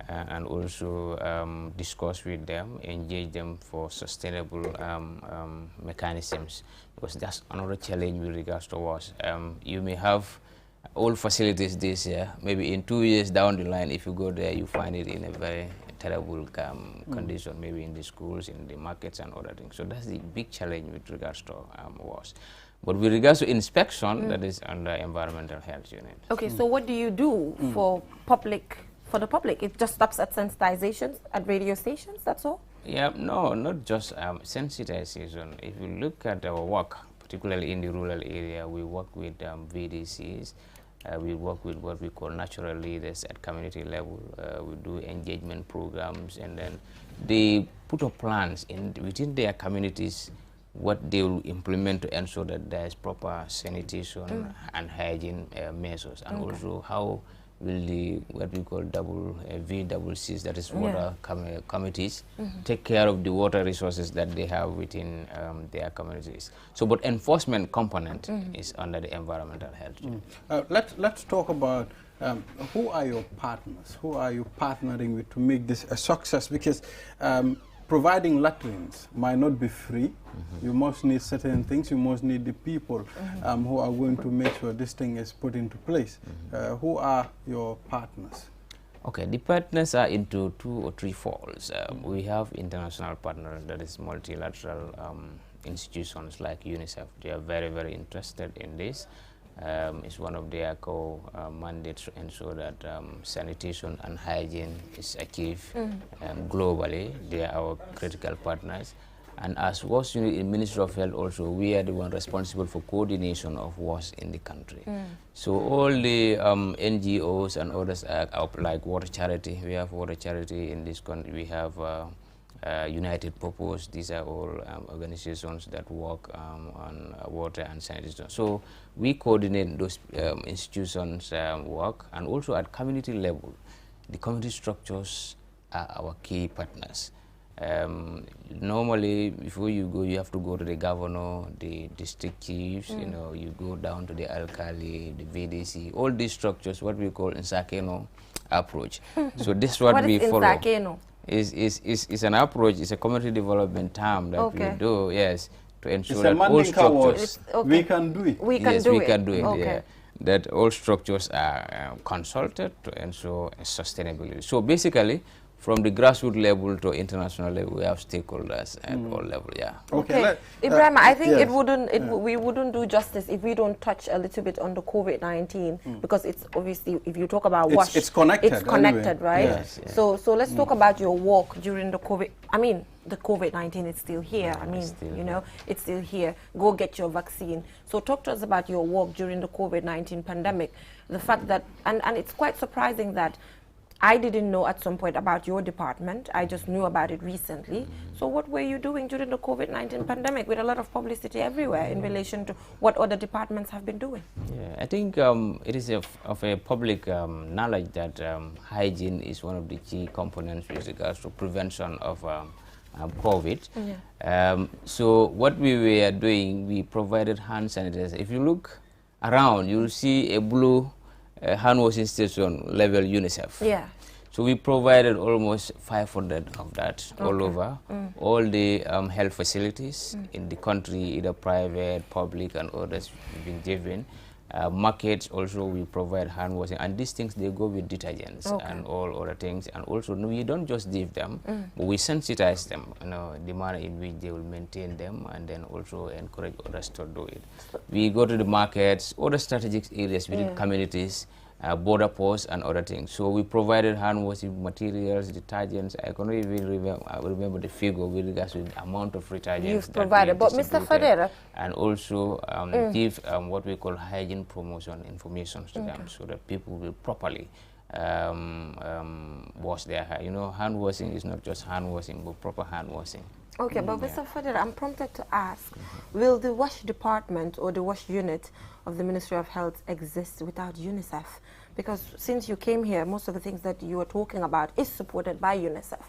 and also discuss with them, engage them for sustainable mechanisms, because that's another challenge with regards to waste. You may have old facilities this year, maybe in 2 years down the line, if you go there, you find it in a very terrible condition, maybe in the schools, in the markets and other things. So that's the big challenge with regards to waste. But with regards to inspection, that is under environmental health unit. Okay, so what do you do for the public? It just stops at sensitizations at radio stations, that's all? Yeah, no, not just sensitization. If you look at our work, particularly in the rural area, we work with VDCs. We work with what we call natural leaders at community level. We do engagement programs, and then they put up plans within their communities what they will implement to ensure that there is proper sanitation and hygiene measures, and also how will the what we call VCCs, that is water committees, take care of the water resources that they have within their communities. So, but enforcement component is under the environmental health. Let's talk about who are your partners? Who are you partnering with to make this a success? Because providing latrines might not be free. You must need certain things. You must need the people who are going to make sure this thing is put into place. Who are your partners? Okay, the partners are into 2 or 3 folds. We have international partners, that is multilateral institutions like UNICEF. They are very, very interested in this. It's one of their core mandates to ensure that sanitation and hygiene is achieved globally. They are our critical partners. And as WASH unit in Ministry of Health also, we are the one responsible for coordination of WASH in the country. So all the NGOs and others like Water Charity, we have Water Charity in this country, we have United Purpose. These are all organizations that work on water and sanitation. So we coordinate those institutions' work, and also at community level, the community structures are our key partners. Normally, before you go, you have to go to the governor, the district chiefs, you know, you go down to the alkali, the VDC, all these structures, what we call Insakeno approach. So this is what we follow. What is Insakeno? Is an approach, it's a community development term that we do, to ensure that all structures, we can do it. We can do it. That all structures are consulted to ensure sustainability. So basically, from the grassroots level to international level, we have stakeholders at all levels. Yeah. Okay. Ibrahim, I think we wouldn't do justice if we don't touch a little bit on the COVID-19 because it's obviously, if you talk about WASH, it's connected. It's connected, anyway. right? Yes, yeah. So let's talk about your walk during the COVID. I mean, the COVID-19 is still here. I mean, you know, it's still here. Go get your vaccine. So talk to us about your walk during the COVID-19 pandemic. The fact that, and it's quite surprising that I didn't know at some point about your department. I just knew about it recently. So what were you doing during the COVID-19 pandemic with a lot of publicity everywhere in relation to what other departments have been doing? Yeah, I think it is of a public knowledge that hygiene is one of the key components with regards to prevention of COVID. Yeah. So what we were doing, we provided hand sanitizer. If you look around, you'll see a blue hand washing station level UNICEF. Yeah. So we provided almost 500 of that all over, all the health facilities in the country, either private, public, and others have been given. Markets also, we provide hand washing, and these things, they go with detergents and all other things. And also, no, we don't just give them, but we sensitize them, you know, the manner in which they will maintain them, and then also encourage others to do it. We go to the markets, other strategic areas within communities, border posts and other things. So we provided hand washing materials, detergents. I can't even remember the figure with regards to the amount of detergents you've provided. But Mr. Fadera, and also give what we call hygiene promotion information to them, so that people will properly wash their hair. You know, hand washing is not just hand washing, but proper hand washing. Okay, but Mr. Fadera, I'm prompted to ask, will the WASH department or the WASH unit of the Ministry of Health exist without UNICEF? Because since you came here, most of the things that you are talking about is supported by UNICEF.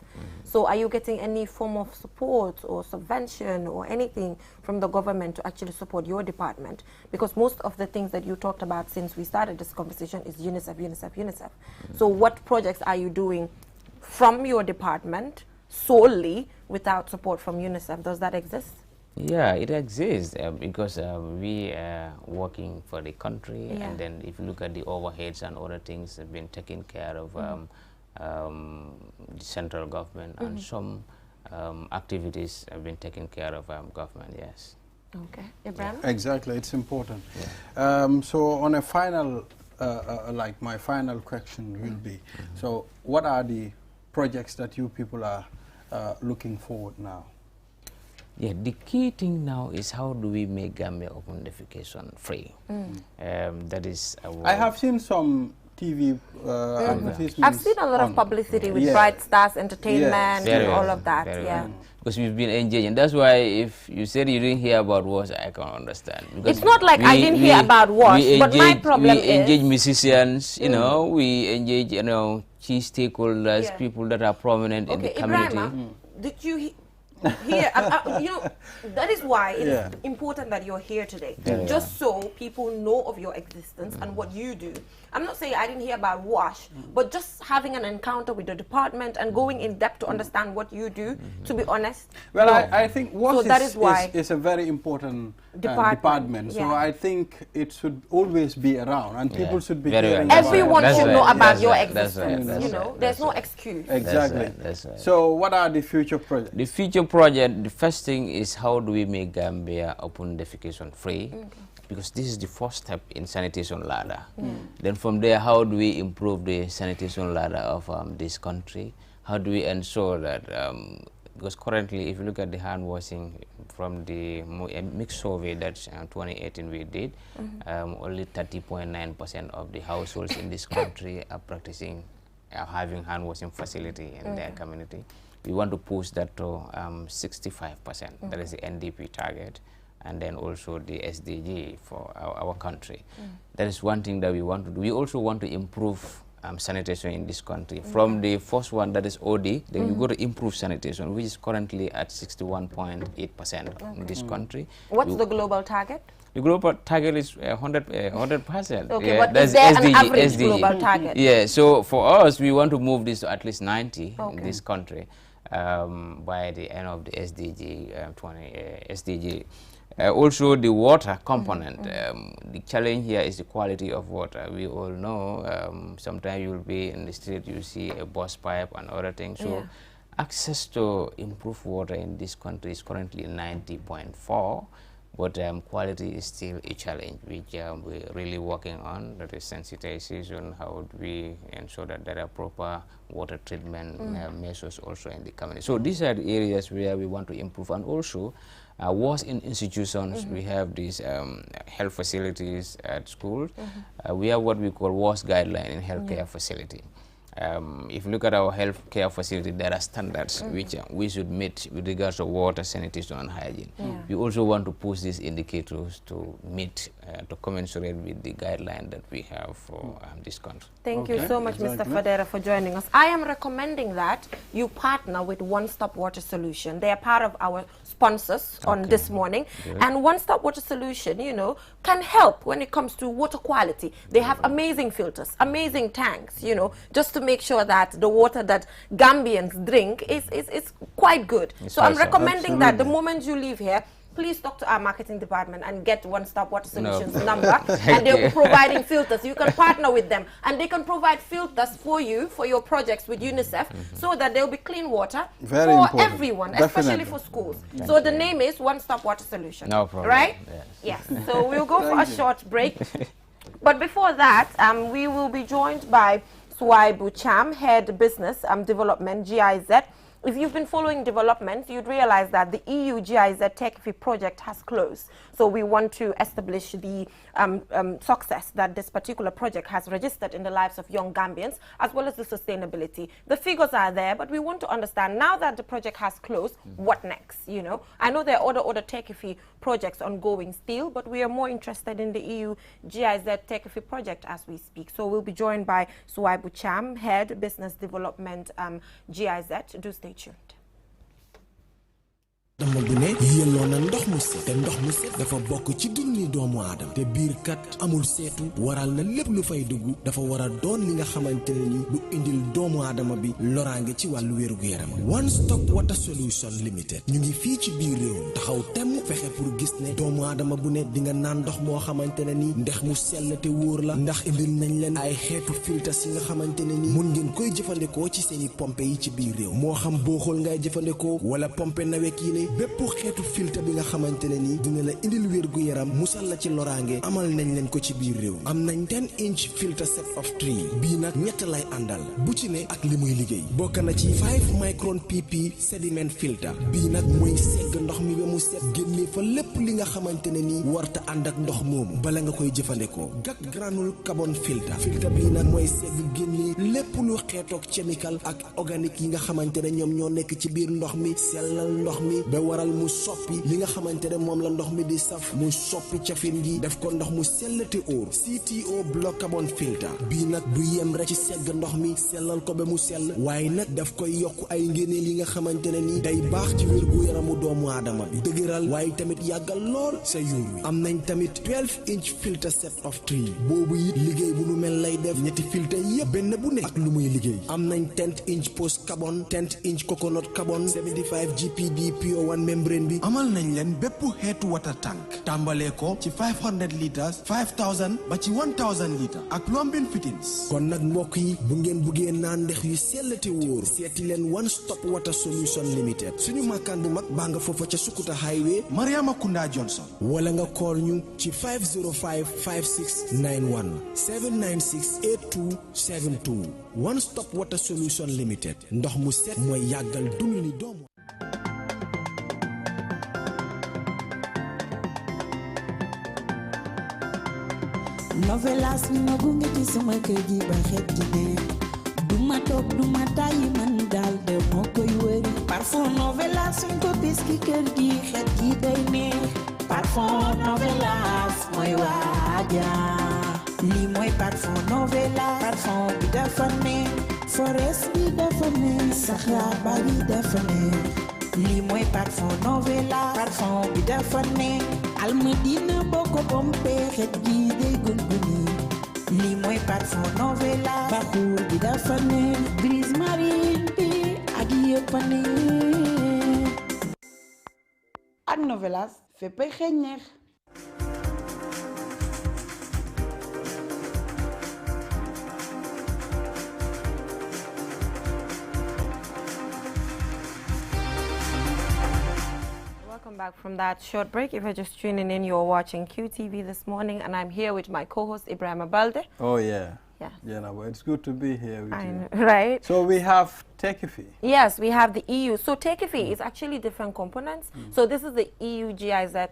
So are you getting any form of support or subvention or anything from the government to actually support your department? Because most of the things that you talked about since we started this conversation is UNICEF, UNICEF, UNICEF. So what projects are you doing from your department solely without support from UNICEF? Does that exist? Yeah, it exists because we are working for the country, and then if you look at the overheads and other things have been taken care of the central government, and some activities have been taken care of government, yes. Okay. Ibrahim? Exactly, it's important. Yeah. So on a final, like my final question will be, so what are the projects that you people are looking forward now? Yeah, the key thing now is how do we make Gambia open defecation free? That is I have seen some TV advertisements. I've seen a lot of publicity with Bright Stars Entertainment and all of that. Because we've been engaging. That's why if you said you didn't hear about WASH, I can understand. Because it's not like I didn't hear about WASH, but my problem is... We engage musicians, you know, we engage, you know, key stakeholders, people that are prominent in the community. Ibrahim, did you hear, you know, that is why it is important that you're here today, just so people know of your existence and what you do. I'm not saying I didn't hear about WASH, but just having an encounter with the department and going in depth to understand what you do, to be honest. Well, I think WASH is a very important department. So I think it should always be around, and people should be hearing about it. Everyone should know about your existence. You know, there's no excuse. Exactly. That's right. So what are the future projects? The future project, the first thing is how do we make Gambia open defecation free? Because this is the first step in sanitation ladder. Then from there, how do we improve the sanitation ladder of this country? How do we ensure that, because currently, if you look at the hand washing from the mixed survey that 2018 we did, only 30.9% of the households in this country are practicing, having hand washing facility in their community. We want to push that to 65%. That is the NDP target. And then also the SDG for our country. That is one thing that we want to do. We also want to improve sanitation in this country. From the first one, that is OD, then you got to improve sanitation, which is currently at 61.8% in this country. What's the global target? The global target is 100%. Okay, but is there an average global target? Yeah, so for us, we want to move this to at least 90 in this country by the end of the SDG Also, the water component. The challenge here is the quality of water. We all know sometimes you'll be in the street, you see a burst pipe and other things. So access to improved water in this country is currently 90.4, but quality is still a challenge, which we're really working on. That is sensitization, how would we ensure that there are proper water treatment measures also in the community. So these are the areas where we want to improve. And also, was in institutions, we have these health facilities at schools. We have what we call WAS guideline in healthcare facility. If you look at our healthcare facility, there are standards which we should meet with regards to water, sanitation, and hygiene. We also want to push these indicators to meet, to commensurate with the guideline that we have for this country. Thank you so much, Mr. Fadera, for joining us. I am recommending that you partner with One Stop Water Solution. They are part of our sponsors on this morning. And One Stop Water Solution, you know, can help when it comes to water quality. They have amazing filters, amazing tanks, you know, just to make sure that the water that Gambians drink is quite good. So I'm recommending that the moment you leave here, please talk to our marketing department and get One Stop Water Solutions number. And they'll be providing filters. You can partner with them and they can provide filters for you, for your projects with UNICEF, so that there'll be clean water for everyone, especially for schools. So the name is One Stop Water Solution. No problem. Right? Yes. So we'll go for a short break. But before that, we will be joined by Suwaibu Cham, Head Business Development, GIZ. If you've been following developments, you'd realize that the EU GIZ TechFi project has closed. So we want to establish the success that this particular project has registered in the lives of young Gambians, as well as the sustainability. The figures are there, but we want to understand, now that the project has closed, what next, you know? I know there are other TechFi projects ongoing still, but we are more interested in the EU GIZ TechFi project as we speak. So we'll be joined by Suwaibu Cham, Head Business Development GIZ. Do stay tuned. dama bu ne yelloo na ndox mu set te ndox mu set dafa bokk ci dunni doomu aadama te biir kat amul seetu waral na lépp lu fay dugg dafa war a doon li nga xamante ne ni lu indil doomu aadama bi loraange ci wàllu wérugu yaram. One Stop Water Solution Limited ñu ngi fii ci biir réew taxaw temm fexe pour gis ne doomu aadama bu ne di nga naan ndox moo xamante ne ni ndex mu sell te wóor la ndax indil nañ leen ay xeetu filtres yi nga xamante ne ni mun ngeen koy jëfandikoo ci seeni pompe yi ci biir réew moo xam booxool ngay jëfandikoo wala pompe nawek yi bépp xeetu filtre bi nga xamante ne ni dina la indil wér gu yaram musal la ci loraange amal nañ leen ko ci biir réew am nañ 10-inch filter set of 3 bii nag ñett lay àndal bu ci ne ak li muy liggéey bokk na ci 5 micron pp sediment filter bii nag mooy segg ndox mi ba mu set génne fa lépp li nga xamante ne ni warta ànd ak ndox moomu bala nga koy jëfandikoo gak granule carbon filter bii nag mooy segg génne lépp lu xeetoog chemical ak organique yi nga xamante ne ñoom ñoo nekk ci biir ndox mi sellal ndox mi ba waral mu soppi li nga xamante ne moom la ndox mi di saf mu soppi cafin gi def ko ndox mu sell te óor CTO block carbon filter bii nag du yem rek ci segg ndox mi sellal ko ba mu sell waaye nag daf koy yokk ay ngéneel yi nga xamante ne ni day baax ci wér gu yaramu doomu aadama bi dëgëral waaye tamit yàggal lool sa yuur wi am nañ tamit 12-inch filter set of 3 boobu it liggéey bu nu mel lay def ñetti filter yépp benn bu ne ak lu muy liggéey am nañ 10-inch post carbon 10-inch coconut carbon 75 GPD PO1 membrane bi amal nañ leen bépp xeetu water tank tàmbalee ko ci 500 litres 5000 ba ci 1000 litres ak plumbing fittings kon nag mbokk yi bu ngeen buggee naan ndex yu sell te wóor seeti leen One Stop Water Solution Limited suñu makkaan bu mag baa nga foofa ca Sukuta Highway Mariama Kunda Johnson wala nga call ñu ci 505 5691 796 8272 One Stop Water Solution Limited ndox mu set mooy yàggal dund ni doomu novelas mi ma gunge ci sama kër gi ba xet ji ne duma toog duma tàyyi man daal de moo koy wëri parfum novelas suñ ko bis ki kër gi xet gi day neex parfum novelas mooy waaja lii mooy parfum novelas parfum bi dafa neex forest bi dafa neex saxaar ba bi dafa neex lii mooy parfum novelas parfum bi dafa neex almadina boo ko pompe xet gi day gunguni lii mooy parfum novelas baxuur bi dafa neex brise marine bi ak yëpp a neex ak novelas féppay xeeñ neex. Welcome back from that short break. If you're just tuning in, you're watching QTV this morning, and I'm here with my co-host Ibrahim Abalde. Oh yeah. Yeah. Yeah, no, but it's good to be here with you. Right. So we have Techifi. Yes, we have the EU. So Techifi is actually different components. So this is the EU GIZ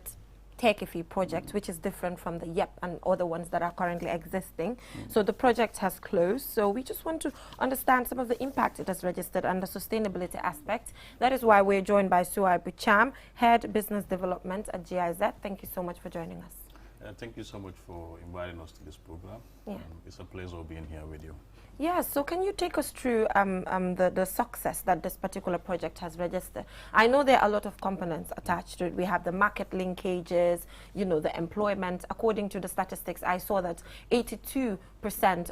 Techifi project, which is different from the YEP and other ones that are currently existing. So the project has closed. So we just want to understand some of the impact it has registered and the sustainability aspect. That is why we're joined by Suai Bucham, Head Business Development at GIZ. Thank you so much for joining us. Thank you so much for inviting us to this program. Yeah. It's a pleasure being here with you. Yeah, so can you take us through the success that this particular project has registered? I know there are a lot of components attached to it. We have the market linkages, you know, the employment. According to the statistics, I saw that 82%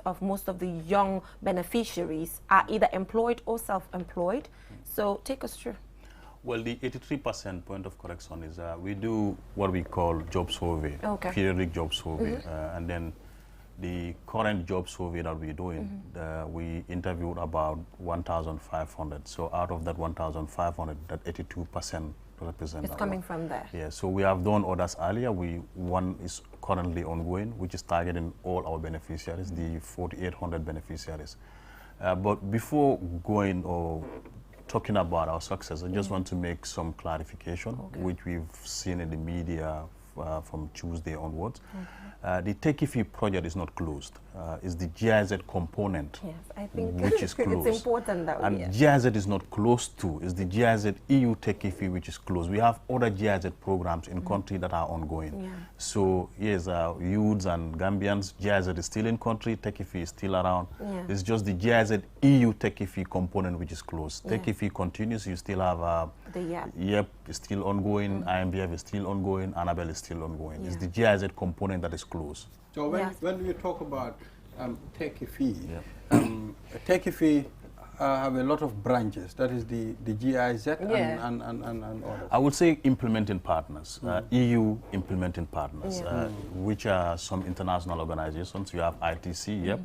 of most of the young beneficiaries are either employed or self-employed. So take us through. Well, the 83% point of correction is we do what we call job survey, periodic job survey, and then the current job survey that we're doing, we interviewed about 1,500. So out of that 1,500, that 82% represent. It's coming from there. Yeah, so we have done others earlier. One is currently ongoing, which is targeting all our beneficiaries, the 4,800 beneficiaries. But before going or talking about our success, I just want to make some clarification, which we've seen in the media from Tuesday onwards. The Techifi project is not closed. It's the GIZ component, yes, I think which is closed. It's important that and GIZ is not closed to. It's the GIZ EU Techifi which is closed. We have other GIZ programs in country that are ongoing. Yeah. So yes, youths and Gambians, GIZ is still in country, Techifi is still around. Yeah. It's just the GIZ EU Techifi component which is closed. Yeah. Techifi continues. You still have the YEP is still ongoing, IMBF is still ongoing, Annabelle is still ongoing. Yeah. It's the GIZ component that is closed. So when we talk about Techifi, Techifi have a lot of branches. That is the GIZ and others. I would say implementing partners, EU implementing partners, which are some international organizations. You have ITC, YEP,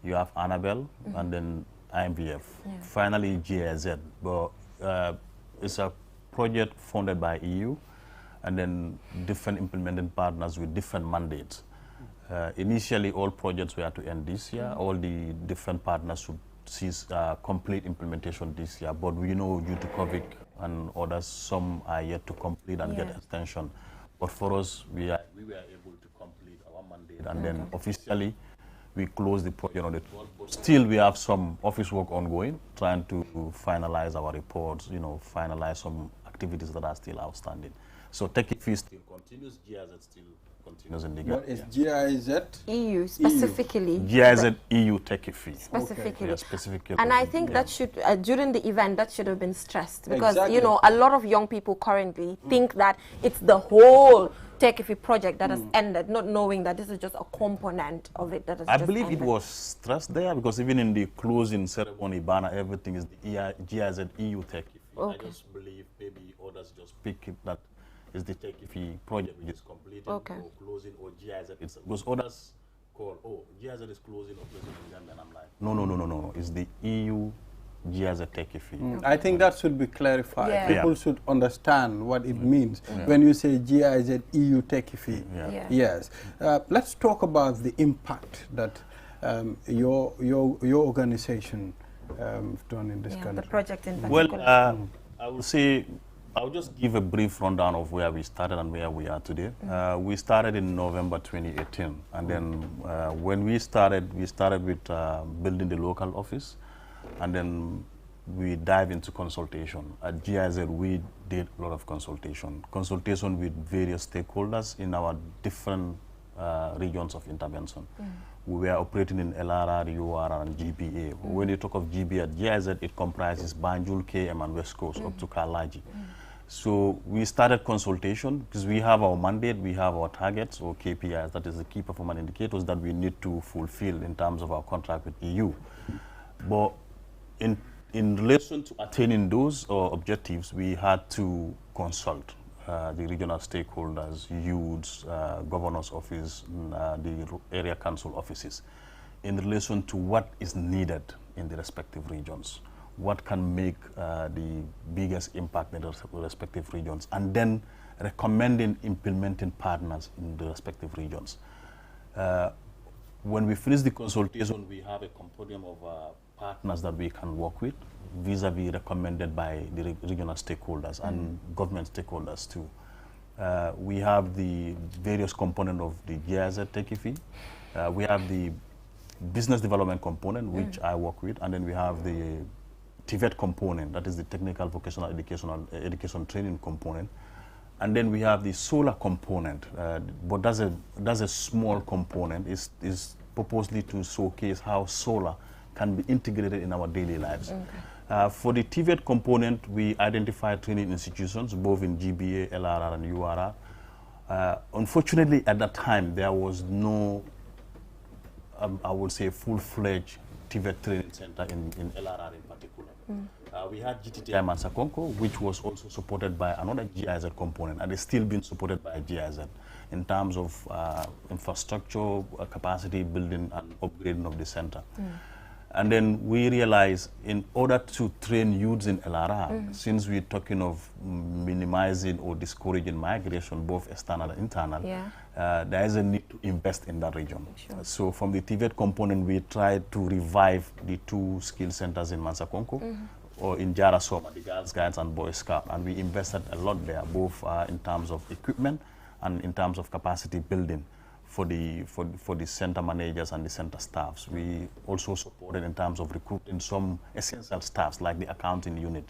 you have Annabelle, and then IMBF. Finally, GIZ. But it's a project funded by EU, and then different implementing partners with different mandates. Initially, all projects were to end this year. All the different partners should see complete implementation this year. But we know due to COVID and others, some are yet to complete and get extension. But for us, we were able to complete our mandate, and then officially we closed the project on the 12th. But still, we have some office work ongoing, trying to finalize our reports, you know, finalize some activities that are still outstanding. So Techifi still continues, GIZ still continues in the Gambia. What is GIZ? EU, specifically. GIZ EU Techifi. Specifically. Yeah, specifically. And I think that should, during the event, that should have been stressed. Because, you know, a lot of young people currently think that it's the whole Techifi project that has ended, not knowing that this is just a component of it that has I believe it was stressed there, because even in the closing ceremony banner, everything is the GIZ EU Techifi. I just believe maybe others just pick it that is the Techifi project which is completed or closing, or GIZ itself. Because others call, oh, GIZ is closing or closing in Uganda, and I'm like, no. It's the EU GIZ Techifi. I think that should be clarified. Yeah. People should understand what it means when you say GIZ EU Techifi. Yes. Let's talk about the impact that your organization done in this country. The project in particular. Well, I will say, I'll just give a brief rundown of where we started and where we are today. We started in November 2018, and then when we started with building the local office, and then we dive into consultation. At GIZ, we did a lot of consultation with various stakeholders in our different regions of intervention. We were operating in LRR, URR, and GBA. When you talk of GBA at GIZ, it comprises Banjul, KM, and West Coast, up to Kalaji. So we started consultation because we have our mandate, we have our targets or KPIs, that is the key performance indicators that we need to fulfill in terms of our contract with EU. But in relation to attaining those objectives, we had to consult the regional stakeholders, youths, governor's office, the area council offices, in relation to what is needed in the respective regions, what can make the biggest impact in the respective regions, and then recommending implementing partners in the respective regions. When we finish the consultation, we have a compendium of partners that we can work with, vis-a-vis recommended by the regional stakeholders and government stakeholders too. We have the various components of the GIZ TechIFI. We have the business development component, which I work with, and then we have the TVET component, that is the technical vocational education training component. And then we have the solar component, but that's a small component. It's purposely to showcase how solar can be integrated in our daily lives. Okay. For the TVET component, we identified training institutions, both in GBA, LRR, and URR. Unfortunately, at that time, there was no, I would say, full-fledged TVET training center in LRR in particular. We had GTTI Mansakonko, which was also supported by another GIZ component, and it's still being supported by GIZ in terms of infrastructure, capacity building, and upgrading of the center. And then we realized, in order to train youths in LRR, since we're talking of minimizing or discouraging migration, both external and internal, there is a need to invest in that region. Sure. So from the TVET component, we tried to revive the 2 skill centers in Mansakonko, or in Jara Soma, the Girls Guides and Boy Scout, and we invested a lot there, both in terms of equipment and in terms of capacity building for the center managers and the center staffs. We also supported in terms of recruiting some essential staffs like the accounting unit.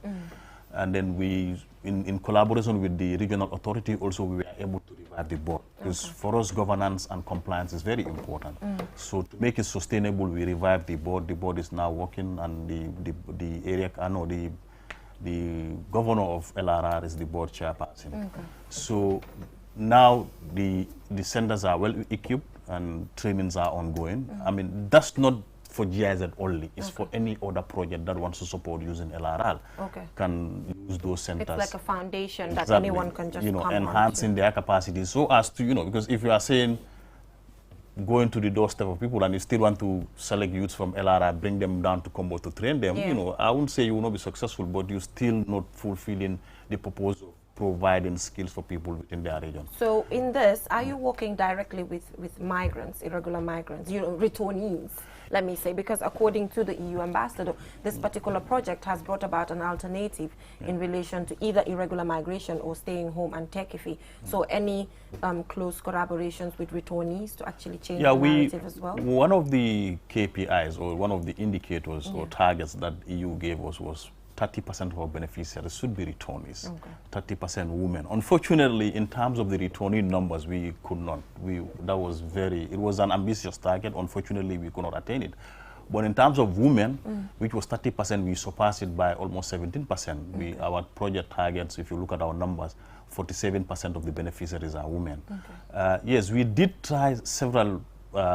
And then we, in collaboration with the regional authority, also we were able to revive the board. Because for us, governance and compliance is very important. So to make it sustainable, we revived the board. The board is now working, and the area, the governor of LRR is the board chairperson. So now the centers are well equipped and trainings are ongoing. I mean, that's not for GIZ only. It's for any other project that wants to support using LRR. Can use those centers. It's like a foundation that anyone can just come enhancing their capacity, so as to, because if you are saying going to the doorstep of people and you still want to select youths from LRR, bring them down to Combo to train them, I wouldn't say you will not be successful, but you're still not fulfilling the purpose of providing skills for people within their region. So in this, are you working directly with migrants, irregular migrants, returnees, let me say, because according to the EU ambassador, this particular project has brought about an alternative in relation to either irregular migration or staying home and TechIFI. So any close collaborations with returnees to actually change the narrative as well? One of the KPIs or one of the indicators or targets that EU gave us was 30% of our beneficiaries should be returnees, 30% women. Unfortunately, in terms of the returnee numbers, we could not. It was an ambitious target. Unfortunately, we could not attain it. But in terms of women, which was 30%, we surpassed it by almost 17%. Our project targets, if you look at our numbers, 47% of the beneficiaries are women. Yes, we did try several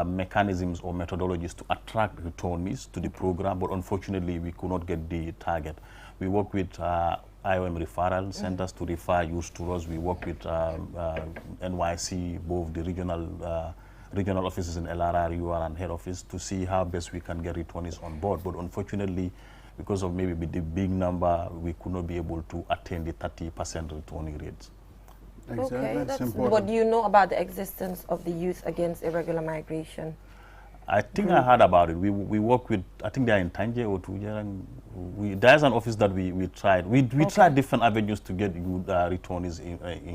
mechanisms or methodologies to attract returnees to the program, but unfortunately we could not get the target. We work with IOM referral centers to refer youth to us. We work with NYC, both the regional offices in LRR, UR, and head office to see how best we can get returnees on board. But unfortunately, because of maybe the big number, we could not be able to attain the 30% returnee rates. That's important. What do you know about the existence of the Youth Against Irregular Migration? I think I heard about it. We work with, I think they're in Tanje or Tuja, and there's an office that we tried. We tried different avenues to get returnees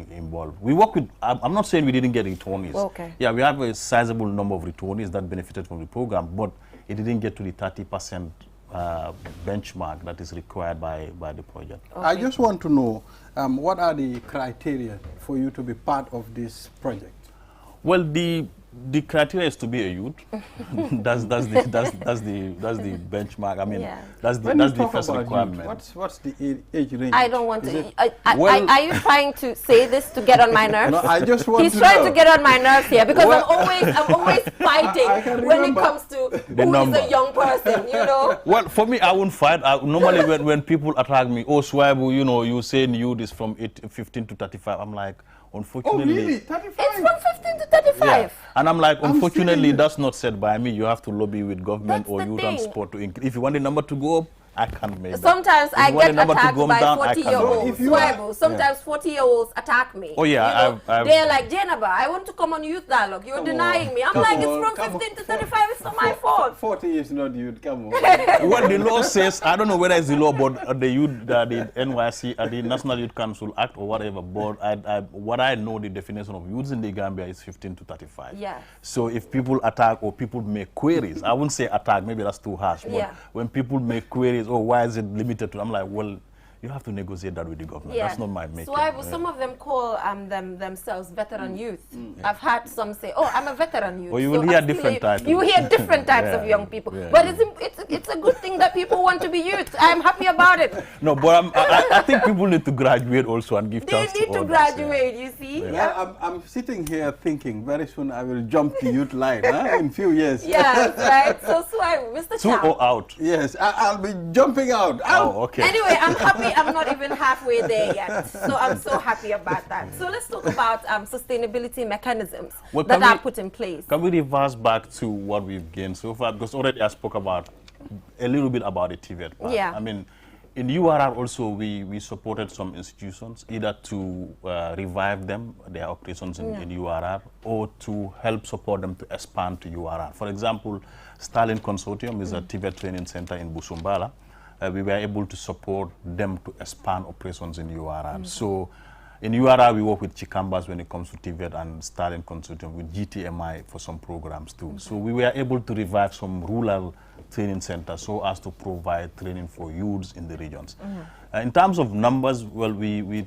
involved. We work with, I'm not saying we didn't get returnees. Yeah, we have a sizable number of returnees that benefited from the program, but it didn't get to the 30% benchmark that is required by the project. I just want to know, what are the criteria for you to be part of this project? Well, the The criteria is to be a youth. that's the benchmark. I mean, that's the first requirement. What's the age range? I don't want to. Are you trying to say this to get on my nerves? No, I just want He's trying to get on my nerves here because I'm always fighting when it comes to who is a young person. You know. Well, for me, I won't fight. Normally, when people attack me, oh, Swaibu, you know, you saying youth is from 15 to 35. I'm like, unfortunately. Oh, really? 35? It's from 15 to 35. Yeah. And I'm like, unfortunately, that's not said by me. You have to lobby with government or youth and sport to increase. If you want the number to go up, I can't make that. Sometimes I get attacked by 40-year-olds. Sometimes 40-year-olds attack me. Oh, yeah. They're like, Jenaba, I want to come on youth dialogue. You're denying me. I'm like, it's from 15 to 35. It's not my fault. 40 is not youth. Come on. Well, the law says, I don't know whether it's the law, but the youth, the NYC, the National Youth Council Act or whatever, but what I know, the definition of youths in the Gambia is 15 to 35. Yeah. So if people attack or people make queries, I wouldn't say attack, maybe that's too harsh, but when people make queries, oh, why is it limited to? I'm like, well, you have to negotiate that with the government. That's not my making. So some of them call themselves veteran youth. I've had some say, oh, I'm a veteran youth. Or you will hear different types. You hear different types of young people. But it's a good thing that people want to be youth. I'm happy about it. No, but I think people need to graduate also and give chance to They need to graduate, you see. Yeah. I'm sitting here thinking very soon I will jump the youth line in a few years. Yes, right. So Mr. Chow. Or out. Yes, I'll be jumping out. Oh, okay. Anyway, I'm happy. I'm not even halfway there yet. So I'm so happy about that. So let's talk about sustainability mechanisms that are put in place. Can we reverse back to what we've gained so far? Because already I spoke about a little bit about the TVET part. Yeah. I mean, in URR also we supported some institutions either to revive them, their operations in URR, or to help support them to expand to URR. For example, Stalin Consortium is a TVET training center in Busumbala. We were able to support them to expand operations in URR. So in URR, we work with Chikambas when it comes to TVET and Stalin Consortium with GTMI for some programs too. So we were able to revive some rural training centers so as to provide training for youths in the regions. In terms of numbers, well, we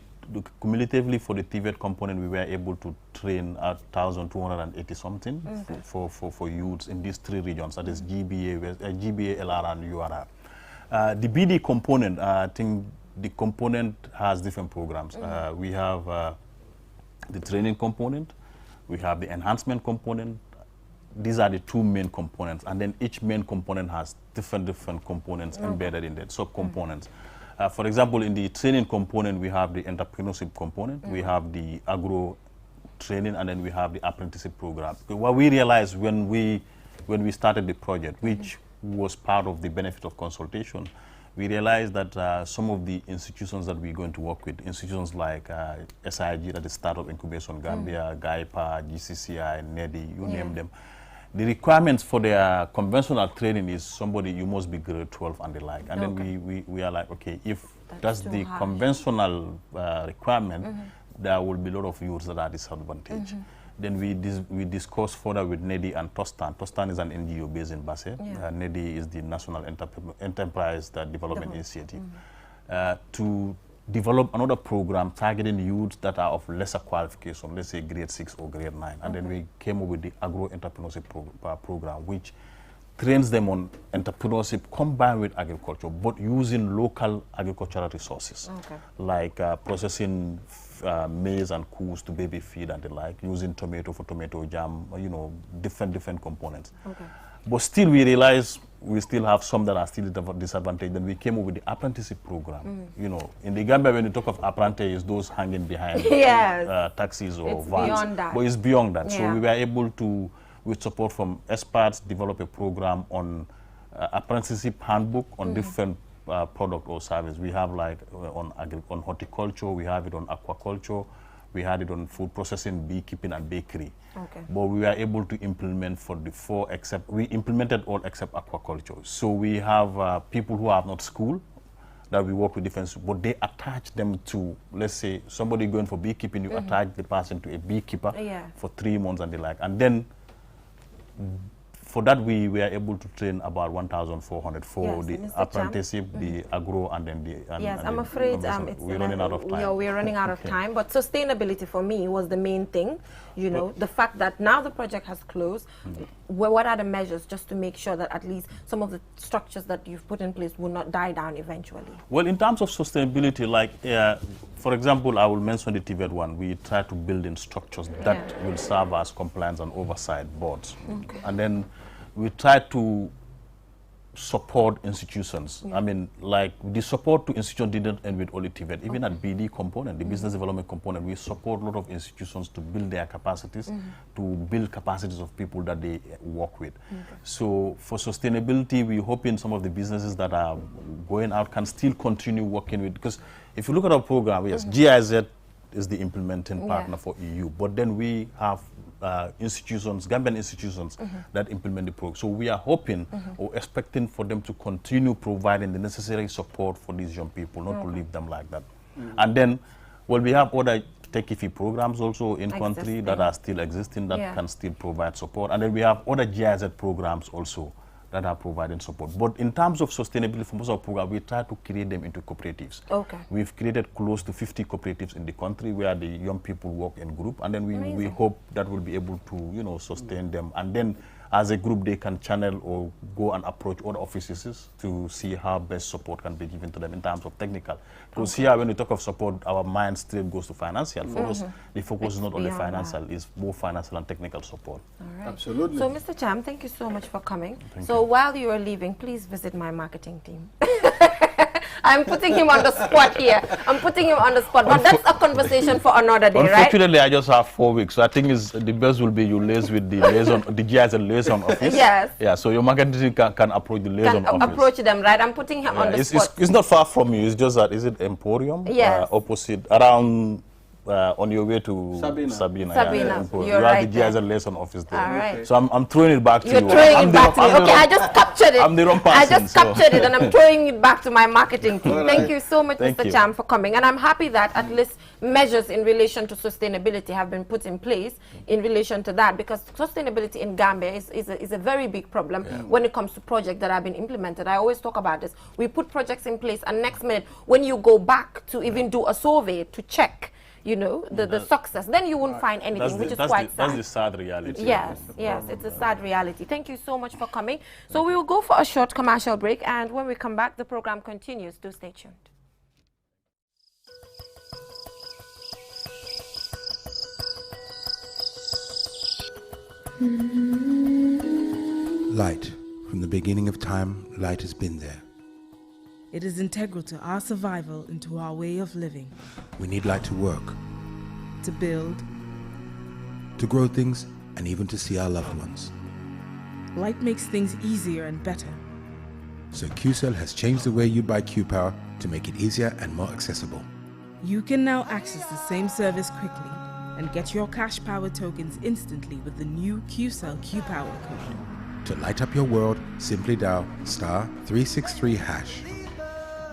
cumulatively for the TVET component, we were able to train 1,280 something for youths in these three regions, that is GBA, LR, and URR. The BD component, I think the component has different programs. We have the training component, we have the enhancement component. These are the two main components, and then each main component has different components embedded in that, sub-components. For example, in the training component, we have the entrepreneurship component, we have the agro training, and then we have the apprenticeship program. What we realized when we started the project, which was part of the benefit of consultation, we realized that some of the institutions that we're going to work with, institutions like SIG, that is Startup Incubation Gambia, GAIPA, GCCI, NEDI, you name them, the requirements for their conventional training is somebody, you must be grade 12 and the like. And then we are like, okay, if that's the conventional requirement, there will be a lot of youths that are disadvantaged. Then we discuss further with NEDI and TOSTAN. TOSTAN is an NGO based in Basse. NEDI is the National Enterprise Development Initiative. To develop another program targeting youths that are of lesser qualification, let's say grade 6 or grade 9. And then we came up with the agro-entrepreneurship program, which trains them on entrepreneurship combined with agriculture, but using local agricultural resources, like processing maize and coos to baby feed and the like, using tomato for tomato jam, you know, different components. But still we realize we still have some that are still disadvantaged. Then we came up with the apprenticeship program. You know, in the Gambia, when you talk of apprentices, those hanging behind taxis or vans. Beyond that. But it's beyond that. So we were able to, with support from experts, develop a program on apprenticeship handbook on different product or service. We have like on horticulture, we have it on aquaculture, we had it on food processing, beekeeping, and bakery. But we were able to implement for the four except, we implemented all except aquaculture. So we have people who have not school that we work with different, but they attach them to, let's say, somebody going for beekeeping, you attach the person to a beekeeper for 3 months and the like. And then for that, we were able to train about 1,400 for the apprenticeship, the agro, and then the... I'm afraid we're running out of time. Yeah, we're running out of time, but sustainability for me was the main thing. You know, the fact that now the project has closed, what are the measures just to make sure that at least some of the structures that you've put in place will not die down eventually? Well, in terms of sustainability, like, for example, I will mention the TVET one. We try to build in structures that will serve as compliance and oversight boards. And then we try to support institutions. I mean, like, the support to institutions didn't end with only TVET. Even at BD component, the business development component, we support a lot of institutions to build their capacities, to build capacities of people that they work with. So for sustainability, we hope in some of the businesses that are going out can still continue working with, because if you look at our program, yes, GIZ is the implementing partner for EU, but then we have institutions, Gambian institutions that implement the program. So we are hoping or expecting for them to continue providing the necessary support for these young people, not to leave them like that. And then, well, we have other tech-IFI programs also in country that are still existing that can still provide support. And then we have other GIZ programs also that are providing support. But in terms of sustainability for most of our programs, we try to create them into cooperatives. We've created close to 50 cooperatives in the country where the young people work in group, and then we hope that we'll be able to, you know, sustain them. And then as a group, they can channel or go and approach other offices to see how best support can be given to them in terms of technical. Because here, when we talk of support, our mind still goes to financial. For us, the focus is not only financial, it's both financial and technical support. Absolutely. So, Mr. Cham, thank you so much for coming. So while you are leaving, please visit my marketing team. I'm putting him on the spot here. I'm putting him on the spot, but that's a conversation for another day, right? Unfortunately, I just have 4 weeks, so I think the best will be you liaise with the liaison, the GIZ liaison office. Yes. Yeah, so your marketing team can approach the liaison office. Approach them, right? I'm putting him on the spot. It's not far from you. It's just that, is it Emporium? Yes. Opposite, around... on your way to Sabina. You have the GIZ liaison office there. Right. So I'm throwing it back to you. You're throwing it back to me. Okay, I just captured it. I'm the wrong person. I just captured it and I'm throwing it back to my marketing team. Thank you so much, Mr. Cham, for coming. And I'm happy that at least measures in relation to sustainability have been put in place in relation to that, because sustainability in Gambia is a very big problem when it comes to projects that have been implemented. I always talk about this. We put projects in place and next minute, when you go back to even do a survey to check, you know, the success, then you won't find anything, which is quite sad. That's the sad reality. Yes, yes, it's a sad reality. Thank you so much for coming. So we will go for a short commercial break, and when we come back, the program continues. Do stay tuned. Light. From the beginning of time, light has been there. It is integral to our survival and to our way of living. We need light to work, to build, to grow things, and even to see our loved ones. Light makes things easier and better. So QCell has changed the way you buy Q-Power to make it easier and more accessible. You can now access the same service quickly and get your cash power tokens instantly with the new QCell Q-Power code. To light up your world, simply dial *363#.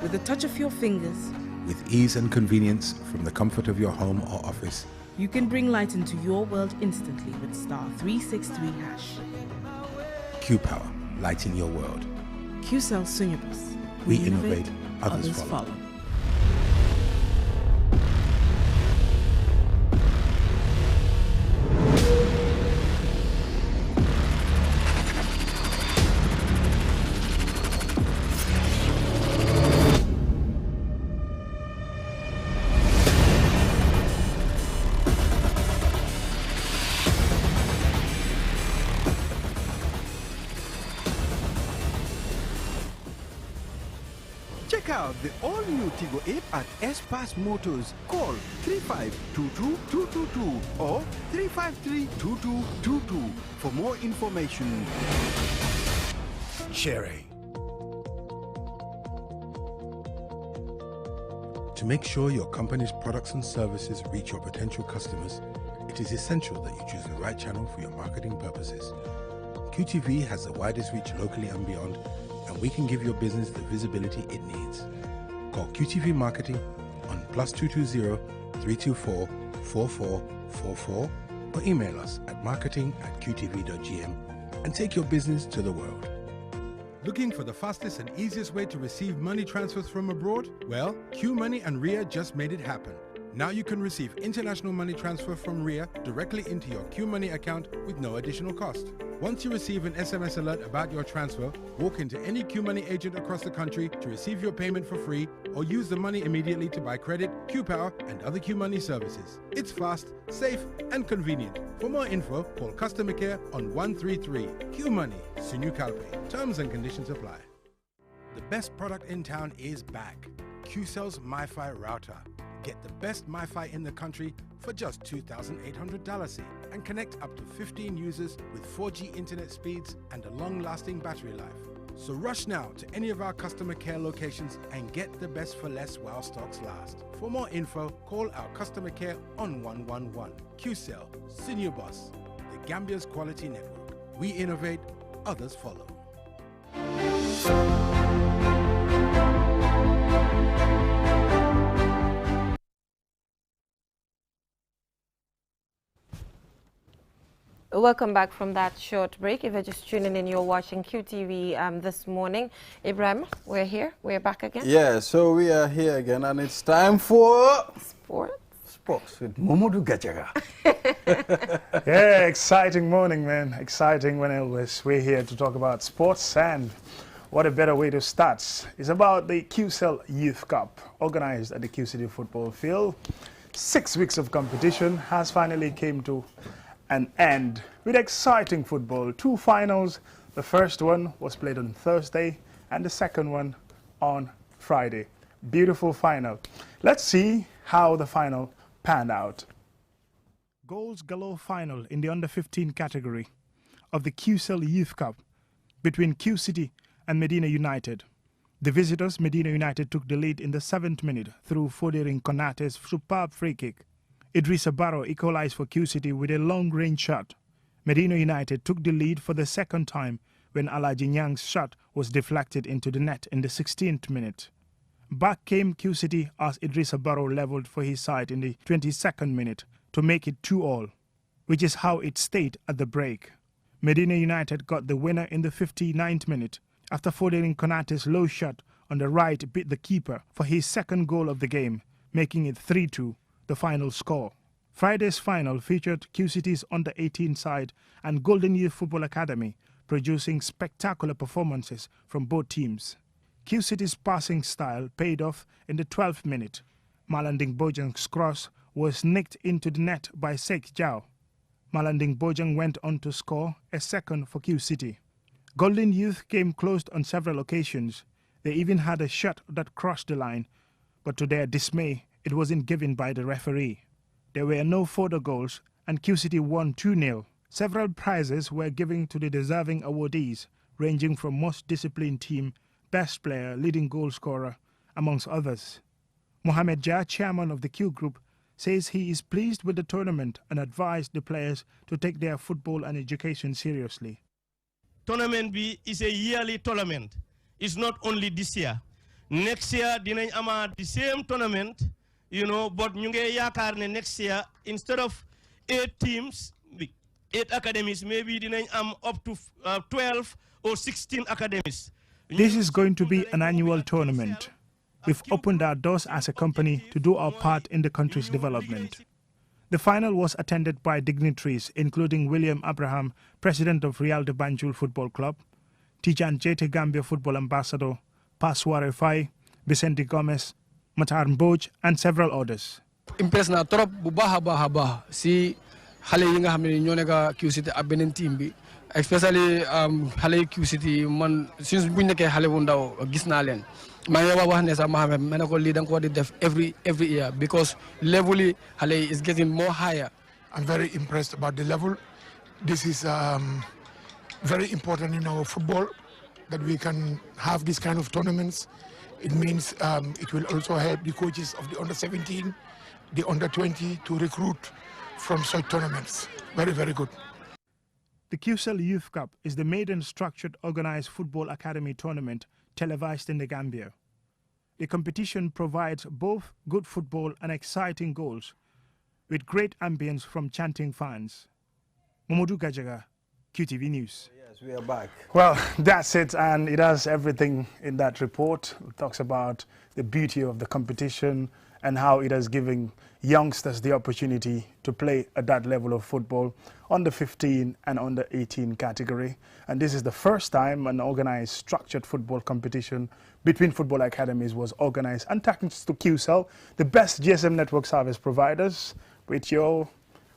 With a touch of your fingers, with ease and convenience from the comfort of your home or office, you can bring light into your world instantly with *363#. Q-Power, lighting your world. QCell Sunyabus. We innovate, others follow. Check out the all-new Tigo 8 at S-Pass Motors. Call 3522-222 or 353-2222 for more information. Cherry. To make sure your company's products and services reach your potential customers, it is essential that you choose the right channel for your marketing purposes. QTV has the widest reach locally and beyond, and we can give your business the visibility it needs. Call QTV Marketing on +220 324 4444 or email us at marketing@qtv.gm and take your business to the world. Looking for the fastest and easiest way to receive money transfers from abroad? Well, Q Money and Ria just made it happen. Now you can receive international money transfer from Ria directly into your Q Money account with no additional cost. Once you receive an SMS alert about your transfer, walk into any Q Money agent across the country to receive your payment for free, or use the money immediately to buy credit, Q Power, and other Q Money services. It's fast, safe, and convenient. For more info, call customer care on 133. Q Money, Sinu Calpe. Terms and conditions apply. The best product in town is back. QCell's MiFi router. Get the best MiFi in the country for just $2,800 and connect up to 15 users with 4G internet speeds and a long-lasting battery life. So rush now to any of our customer care locations and get the best for less while stocks last. For more info, call our customer care on 111. QCell, Senior Boss, the Gambia's quality network. We innovate, others follow. Welcome back from that short break. If you're just tuning in, you're watching QTV this morning. Ibrahim, we're here. We're back again. Yeah, so we are here again, and it's time for Sports with Mamadou Gajaga. Yeah, exciting morning, man. Exciting when we're here to talk about sports, and what a better way to start. It's about the QCell Youth Cup, organized at the Q City football field. 6 weeks of competition has finally came to an end with exciting football. 2 finals. The first one was played on Thursday and the second one on Friday. Beautiful final. Let's see how the final panned out. Goals galore final in the under-15 category of the QCell Youth Cup between Q City and Medina United. The visitors, Medina United, took the lead in the 7th minute through Fodering Konate's superb free kick. Idrissa Barrow equalized for Q City with a long-range shot. Medina United took the lead for the second time when Alaji Nyang's shot was deflected into the net in the 16th minute. Back came Q City as Idrissa Barrow levelled for his side in the 22nd minute to make it 2-2, which is how it stayed at the break. Medina United got the winner in the 59th minute after Fodering Konate's low shot on the right beat the keeper for his second goal of the game, making it 3-2. The final score. Friday's final featured Q City's under-18 side and Golden Youth Football Academy, producing spectacular performances from both teams. Q City's passing style paid off in the 12th minute. Malanding Bojang's cross was nicked into the net by Sheikh Jao. Malanding Bojang went on to score a second for Q City. Golden Youth came close on several occasions. They even had a shot that crossed the line, but to their dismay, it wasn't given by the referee. There were no further goals and Q City won 2-0. Several prizes were given to the deserving awardees, ranging from most disciplined team, best player, leading goal scorer, amongst others. Mohamed Jah, chairman of the Q Group, says he is pleased with the tournament and advised the players to take their football and education seriously. Tournament B is a yearly tournament. It's not only this year. Next year, dinañ ama the same tournament. You know, but ñu ngi yaakaar ne next year, instead of 8 teams, 8 academies, maybe dinañ am up to 12 or 16 academies. This is going to be an annual tournament. We've opened our doors as a company to do our part in the country's development. The final was attended by dignitaries, including William Abraham, president of Real de Banjul Football Club, Tijan Jete Gambia Football Ambassador, Pasware Fai, Vicente Gomez, Matar Mboj, and several others. Impress na trop bu baax a si xale yi nga xam ne ñoo nekk Q City ak beneen team bi, especially xale Q City man since buñ nekkee xale bu ndaw gis naa leen. maa ngi wax ne sax Mohamed ma ne ko lii da nga ko war di def every year because level yi xale yi is getting more higher. I'm very impressed about the level. This is very important in our football that we can have this kind of tournaments. It means it will also help the coaches of the under-17, the under-20 to recruit from such tournaments. Very, very good. The QCell Youth Cup is the maiden structured organized football academy tournament televised in the Gambia. The competition provides both good football and exciting goals with great ambience from chanting fans. Mamadou Gajaga, QTV News. Yes, we are back. Well, that's it, and it has everything in that report. It talks about the beauty of the competition and how it has given youngsters the opportunity to play at that level of football, under 15 and under 18 category. And this is the first time an organized structured football competition between football academies was organized. And thanks to QCell, the best GSM network service providers, with your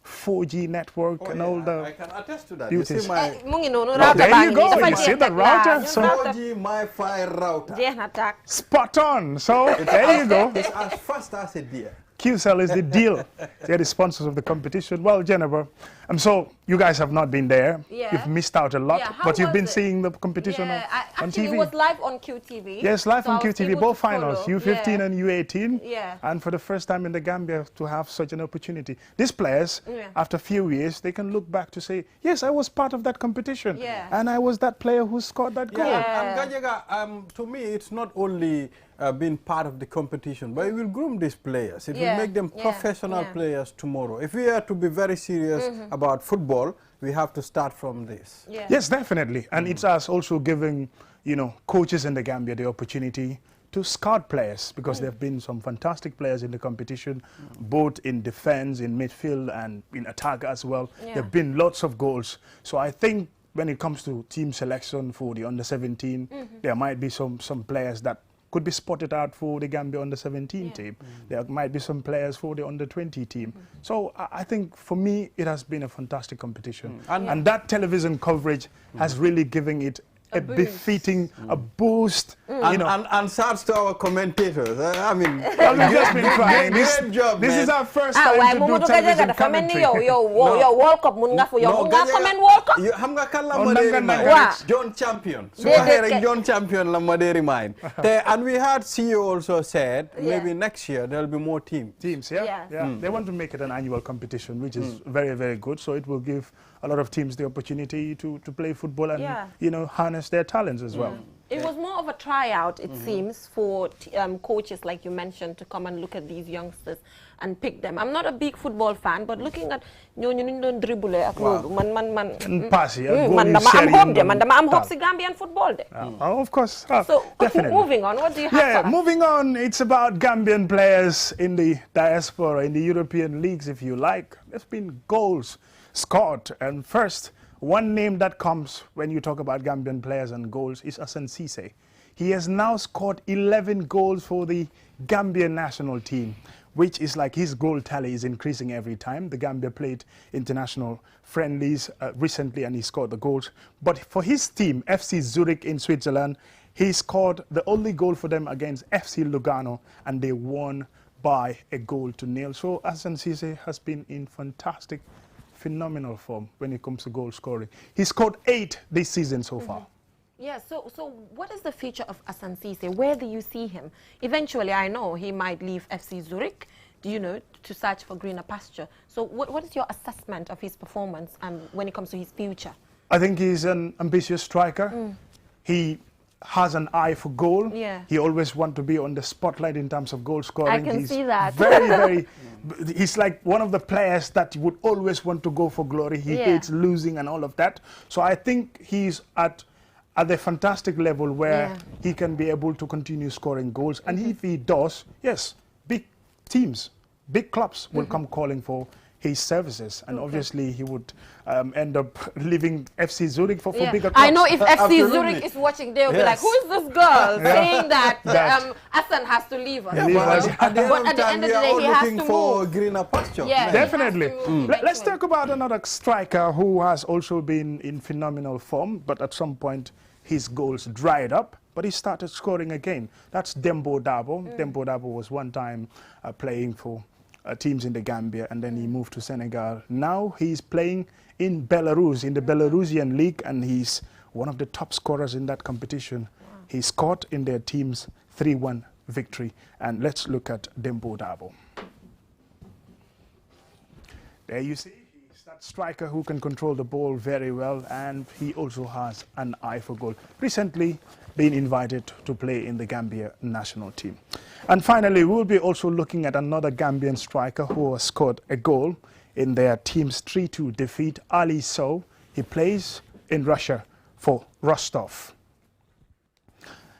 4G network and all the I can attest to that. beauties. You see my there you go. You see that router? So 4G MiFi router. Spot on. So there you go. It's as fast as a deer. QCell is the deal. They're the sponsors of the competition. Well, Jennifer, so you guys have not been there. Yeah. You've missed out a lot, Yeah, but you've been was it? seeing the competition on Actually, TV. it was live on QTV. Yes, live so on I was QTV, able both to finals, follow. U15 and U18. Yeah. And for the first time in the Gambia to have such an opportunity. These players, after a few years, they can look back to say, yes, I was part of that competition. Yeah. And I was that player who scored that goal. Yeah, and Gajega, to me, it's not only being part of the competition, but it will groom these players. It will make them professional players tomorrow. If we are to be very serious about football, we have to start from this. Yes, definitely. And it's us also giving, coaches in the Gambia the opportunity to scout players, because there have been some fantastic players in the competition, both in defense, in midfield, and in attack as well. There have been lots of goals. So I think when it comes to team selection for the under-17, there might be some players that could be spotted out for the Gambia under-17 team. There might be some players for the under-20 team. So I think for me, it has been a fantastic competition. And that television coverage has really given it a befitting, a boost. And shouts to our commentators. I mean, we've just been trying. Great job, this man. is our first time to do television commentary. Yo, World Cup, comment World Cup. Xam nga kan la ma dee remind? John Champion. So John Champion la ma dee remind. And we had CEO also said, maybe next year there'll be more teams. Yeah. They want to make it an annual competition, which is very, very good. So it will give a lot of teams the opportunity to play football and, harness their talents as well. It was more of a tryout, it seems, for coaches, like you mentioned, to come and look at these youngsters and pick them. I'm not a big football fan, but looking at dribble ak man pass I'm hope si Gambian football de. Of course. So definitely. Moving on, what do you have for us? Moving on, it's about Gambian players in the diaspora, in the European leagues, if you like. There's been goals scored, and first, one name that comes when you talk about Gambian players and goals is Hassan Ceesay. He has now scored 11 goals for the Gambian national team, which is like his goal tally is increasing every time. The Gambia played international friendlies recently and he scored the goals. But for his team, FC Zurich in Switzerland, he scored the only goal for them against FC Lugano, and they won by a 1-0. So Hassan Ceesay has been in fantastic, phenomenal form when it comes to goal scoring. He scored 8 this season so far. Yeah, so what is the future of Hassan Ceesay? Where do you see him? Eventually, I know he might leave FC Zurich, to search for greener pasture. So what is your assessment of his performance when it comes to his future? I think he's an ambitious striker. He has an eye for goal. Yeah. He always wants to be on the spotlight in terms of goal scoring. I can see that. Very, he's like one of the players that would always want to go for glory. He hates losing and all of that. So I think he's at a fantastic level where he can be able to continue scoring goals. And if he does, yes, big teams, big clubs will come calling for his services, and obviously he would end up leaving FC Zurich for bigger clubs. I know if FC Zurich is watching, they'll be like, who is this girl saying that Hassan has to leave us? But at the end of the day, he has to move. For greener pasture. Yeah, definitely. Let's talk about another striker who has also been in phenomenal form, but at some point his goals dried up, but he started scoring again. That's Dembo Dabo. Dembo Dabo was one time playing for teams in the Gambia, and then he moved to Senegal. Now he's playing in Belarus, in the Belarusian league, and he's one of the top scorers in that competition. He scored in their team's 3-1 victory. And let's look at Dembo Dabo. There you see, he's that striker who can control the ball very well, and he also has an eye for goal. Recently been invited to play in the Gambia national team. And finally, we'll be also looking at another Gambian striker who has scored a goal in their team's 3-2 defeat, Ali Sow. He plays in Russia for Rostov.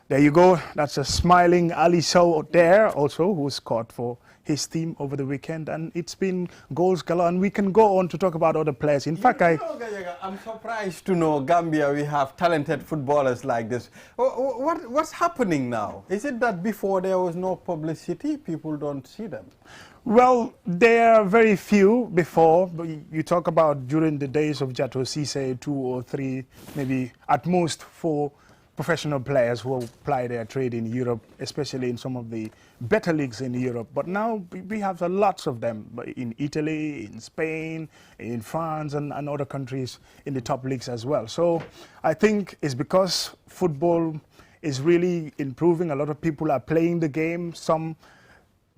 There you go. That's a smiling Ali Sow there also, who scored for his team over the weekend, and it's been goals galore, and we can go on to talk about other players. In fact, I'm surprised to know Gambia we have talented footballers like this. What's happening now? Is it that before there was no publicity, people don't see them? Well, there are very few before. But you talk about during the days of Jato Cisse, 2 or 3, maybe at most 4 professional players who apply their trade in Europe, especially in some of the better leagues in Europe. But now we have lots of them in Italy, in Spain, in France, and other countries in the top leagues as well. So I think it's because football is really improving. A lot of people are playing the game. Some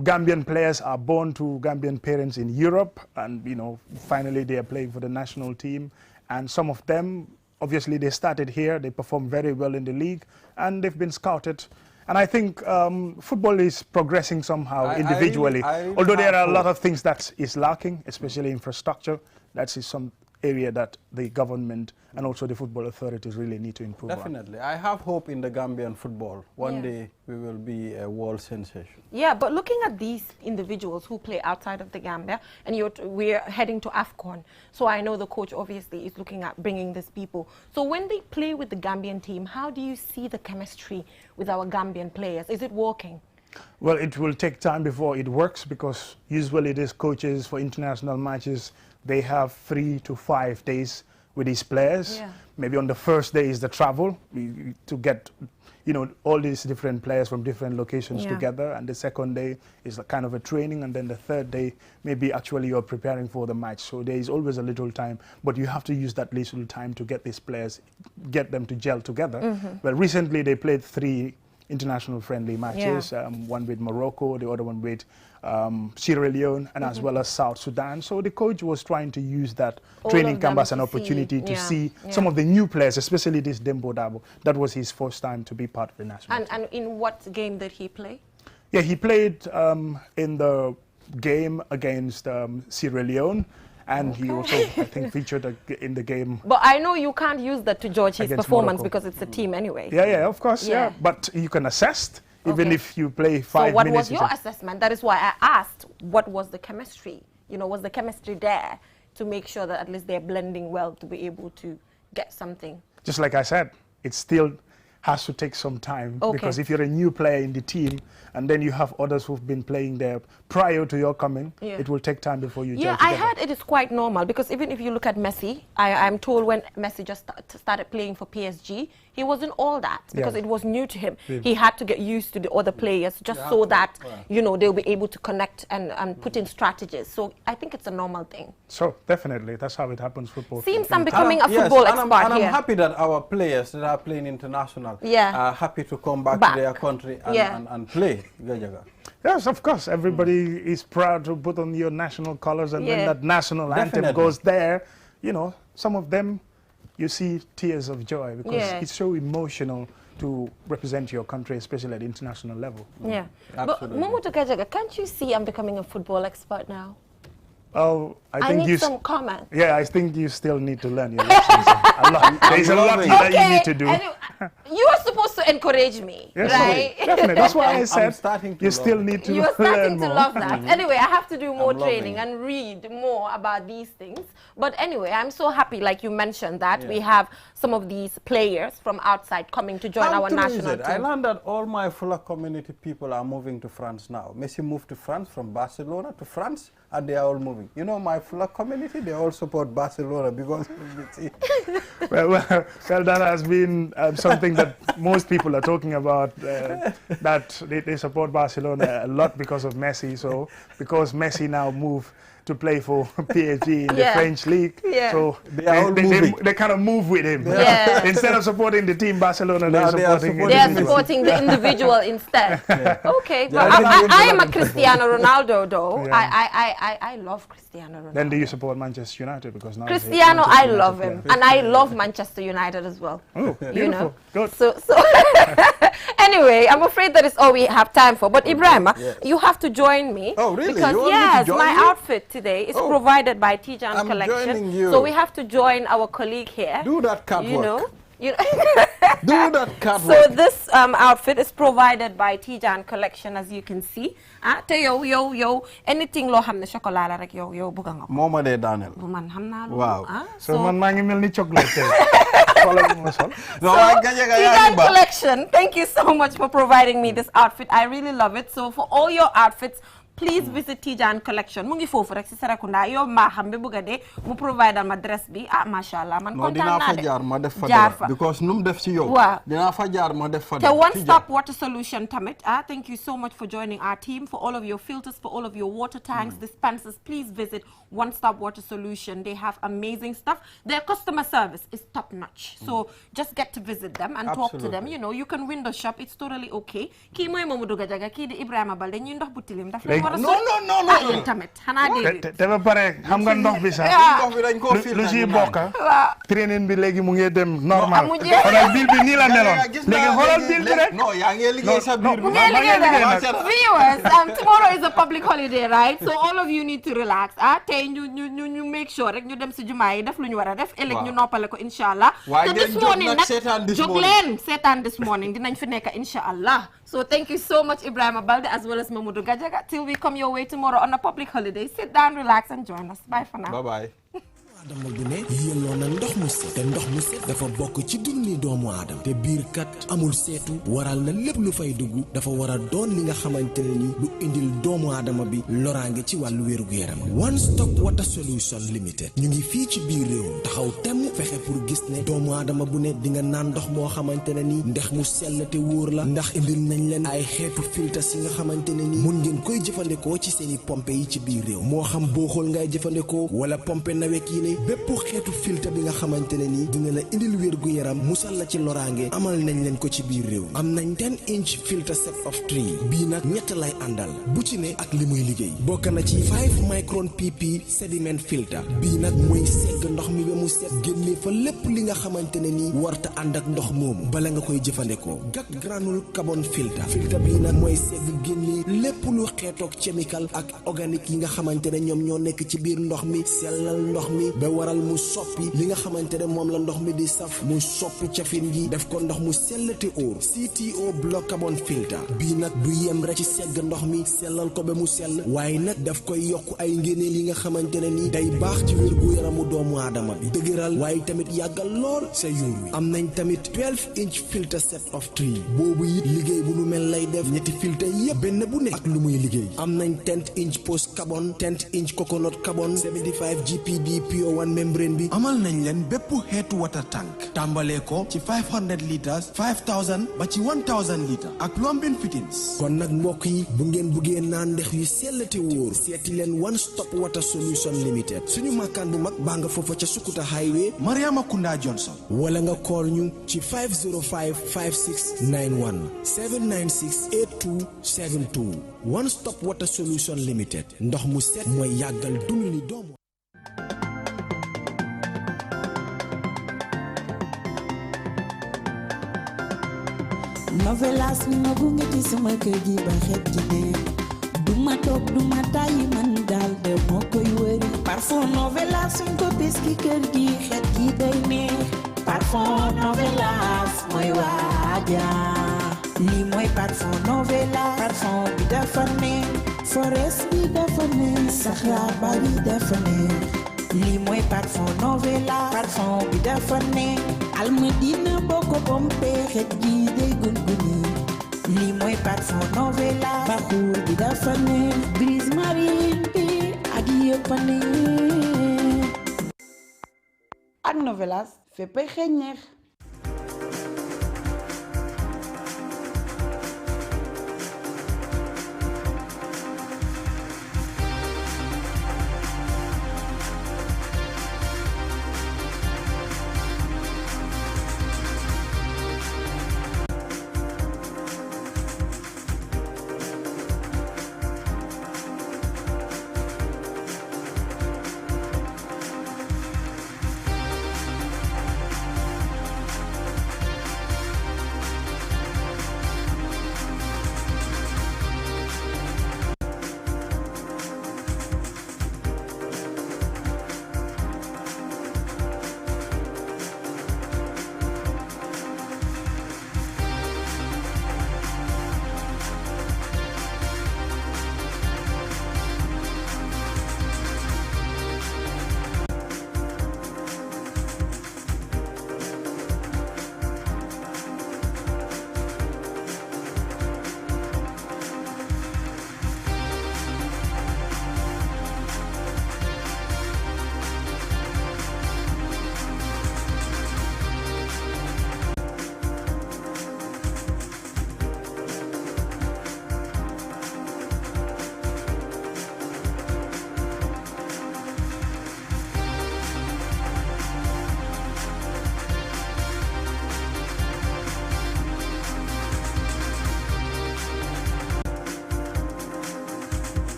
Gambian players are born to Gambian parents in Europe, and finally they are playing for the national team. And some of them, obviously, they started here, they performed very well in the league, and they've been scouted. And I think football is progressing somehow individually. I really although there are a lot of things that is lacking, especially infrastructure. That is some area that the government and also the football authorities really need to improve Definitely. I have hope in the Gambian football. One day we will be a world sensation. Yeah, but looking at these individuals who play outside of the Gambia, and we're heading to AFCON, so I know the coach obviously is looking at bringing these people. So when they play with the Gambian team, how do you see the chemistry with our Gambian players? Is it working? Well, it will take time before it works, because usually these coaches for international matches, they have 3 to 5 days with these players. Yeah. Maybe on the first day is the travel to get, all these different players from different locations together. And the second day is a kind of a training. And then the third day, maybe actually you're preparing for the match. So there is always a little time, but you have to use that little time to get these players, get them to gel together. Well, recently they played 3 international friendly matches, one with Morocco, the other one with Sierra Leone, and as well as South Sudan. So the coach was trying to use that training camp as an opportunity to see some of the new players, especially this Dembo Dabo. That was his first time to be part of the national team. And in what game did he play? Yeah, he played in the game against Sierra Leone. And he also, I think, featured in the game. But I know you can't use that to judge his performance Morocco. Because it's a team anyway. Yeah, of course, yeah. But you can assess, even if you play 5 minutes. So what was your assessment? That is why I asked, what was the chemistry? Was the chemistry there to make sure that at least they're blending well to be able to get something? Just like I said, it still has to take some time. Because if you're a new player in the team, and then you have others who've been playing there prior to your coming, it will take time before you gel together. I heard it is quite normal, because even if you look at Messi, I'm told when Messi just started playing for PSG, he wasn't all that, because it was new to him. He had to get used to the other players just so that, they'll be able to connect and put in strategies. So I think it's a normal thing. So definitely, that's how it happens, football. Seems I'm becoming a football expert here. And I'm happy that our players that are playing international are happy to come back to their country and play. Yes, of course. Everybody is proud to put on your national colors, and when that national anthem goes there, some of them, you see tears of joy, because it's so emotional to represent your country, especially at the international level. Yeah. Absolutely. But Momoto Kajaga, can't you see I'm becoming a football expert now? Oh, I need some comments. Yeah, I think you still need to learn your lessons a lot. There's a lot that you need to do. You are supposed to encourage me, right? Definitely. That's why I said you still need to learn more. You're starting to love that. Anyway, I have to do more training and read more about these things. But anyway, I'm so happy, like you mentioned, that we have some of these players from outside coming to join our national team. I learned that all my Fula community people are moving to France now. Messi moved to France from Barcelona to France, and they are all moving. My Fula community, they all support Barcelona because of the team. well, that has been something that most people are talking about, that they support Barcelona a lot because of Messi. So because Messi now moved to play for PSG in the French league, so they kind of move with him. Instead of supporting the team Barcelona, they're supporting the individual instead. Okay, but I am a Cristiano Ronaldo though. I love Cristiano Ronaldo. Then do you support Manchester United? Because now Cristiano, I love him, and I love Manchester United as well. Oh, beautiful. Good. So anyway, I'm afraid that is all we have time for. But Ibrahim, you have to join me. Oh, really? Because my outfit today is provided by Tijan Collection. So we have to join our colleague here. Do that catwalk. You do that catwalk. So this outfit is provided by Tijan Collection, as you can see. Te yo anything lo hamne chocolat la rek yo buga nga. Moma de Daniel. Man hamna lu. Wow. So man ma ngi melni chocolate. Tijan Collection, thank you so much for providing me this outfit. I really love it. So for all your outfits, please visit Tijan Collection. Mu ngi fofu rek ci Serekunda yo ma xam be buga de mu provide ma dress bi mashallah man kontaan na de. Jaar ma def fa because num def ci yow. Dina fa jaar ma def fa. The one stop water solution tamit. Thank you so much for joining our team. For all of your filters, for all of your water tanks, dispensers, please visit One Stop Water Solution. They have amazing stuff. Their customer service is top notch. So just get to visit them and talk to them. You know, you can window shop. It's totally okay. Ki moy Mamadou Gadiaga, ki di Ibrahima Balde ñi ndox bu tilim daf no. Yeen tamit xana dégg. Te ba pare xam nga ndox bi sax. Ndox bi dañ ko filter. Lu ci bokka. Training bi léegi mu ngi dem normal. Xoolal bil bi nii la meloon. Léegi xoolal bil bi rek. No, yaa ngi liggéey sa biir. Viewers, tomorrow is a public holiday, right? So all of you need to relax. ñu make sure rek ñu dem ci jumaa yi def lu ñu war a def ëllëg ñu noppale ko inshallah. So this morning nag jóg leen seetaan this morning dinañ fi nekk inshallah. So thank you so much Ibrahima Balde as well as Mamadou Gadiaga. Till we come your way tomorrow on a public holiday. Sit down, relax and join us. Bye for now. Bye-bye. Adama bu ne yelloo na ndox mu set te ndox mu set dafa bokk ci dunni doomu aadama te biir kat amul seetu waral na lépp lu fay dugg dafa war a doon li nga xamante ne ni lu indil doomu aadama bi loraange ci wàllu wérgu yaram. One Stop Water Solution Limited ñu ngi fii ci biir réew taxaw temm fexe pour gis ne doomu aadama bu ne di nga naan ndox moo xamante ne ni ndox mu sell te wóor la ndax indil nañ leen ay xeetu filtres yi nga xamante ne ni mun ngeen koy jëfandikoo ci seeni pompe yi ci biir réew moo xam booxool ngay jëfandikoo wala pompe nawek yi bépp xeetu filtre bi nga xamante ne ni dina la indil wér gu yaram musal la ci loraange amal nañ leen ko ci biir réew am nañ 10-inch filter set of 3 bii nag ñett lay àndal bu ci ne ak li muy liggéey bokk na ci 5 micron pp sediment filter bii nag mooy segg ndox mi ba mu set génne fa lépp li nga xamante ne ni warta ànd ak ndox moomu bala nga koy jëfandikoo gat granule carbon filter bii nag mooy segg génne lépp lu xeetoog chemical ak organique yi nga xamante ne ñoom ñoo nekk ci biir ndox mi sellal ndox mi ba waral mu soppi li nga xamante ne moom la ndox mi di saf mu soppi cafin gi def ko ndox mu sell te óor CTO block carbon filter bii nag du yem rek ci segg ndox mi sellal ko ba mu sell waaye nag daf koy yokk ay ngéneel yi nga xamante ne ni day baax ci wér gu yaramu doomu aadama bi dëgëral waaye tamit yàggal lool sa yuur wi am nañ tamit 12-inch filter set of 3 boobu it liggéey bu nu mel lay def ñetti filter yépp benn bu ne ak lu muy liggéey am nañ 10-inch post carbon 10-inch coconut carbon 75 GPD pure one membrane bi amal nañ leen bépp xeetu water tank tàmbalee ko ci 500 litres 5000 ba ci 1000 litres ak plumbing fittings kon nag mbokk yi bu ngeen buggee naan ndex yu sell te wóor seeti leen One Stop Water Solution Limited suñu makkaan bu mag baa nga foofa ca Sukuta Highway Mariama Kunda Johnson wala nga call ñu ci 505 5691 796 8272 One Stop Water Solution Limited ndox mu set mooy yàggal dund ni doomu novelas mi ma gunge ci sama kër gi ba xet gi ne duma toog duma tàyyi man daal de moo koy wëri parfum novelas suñ ko bis ki kër gi xet gi day neex parfum novelas mooy waaja lii mooy parfum novelas parfum bi dafa neex forest bi dafa neex saxaar ba bi dafa neex lii mooy parfum novelas parfum bi dafa neex almadina boo ko pompe xet gi day gunguni lii mooy parfum novelas baxuur bi dafa neex brise marine bi ak yëpp a neex ak novelas féppay xeeñ neex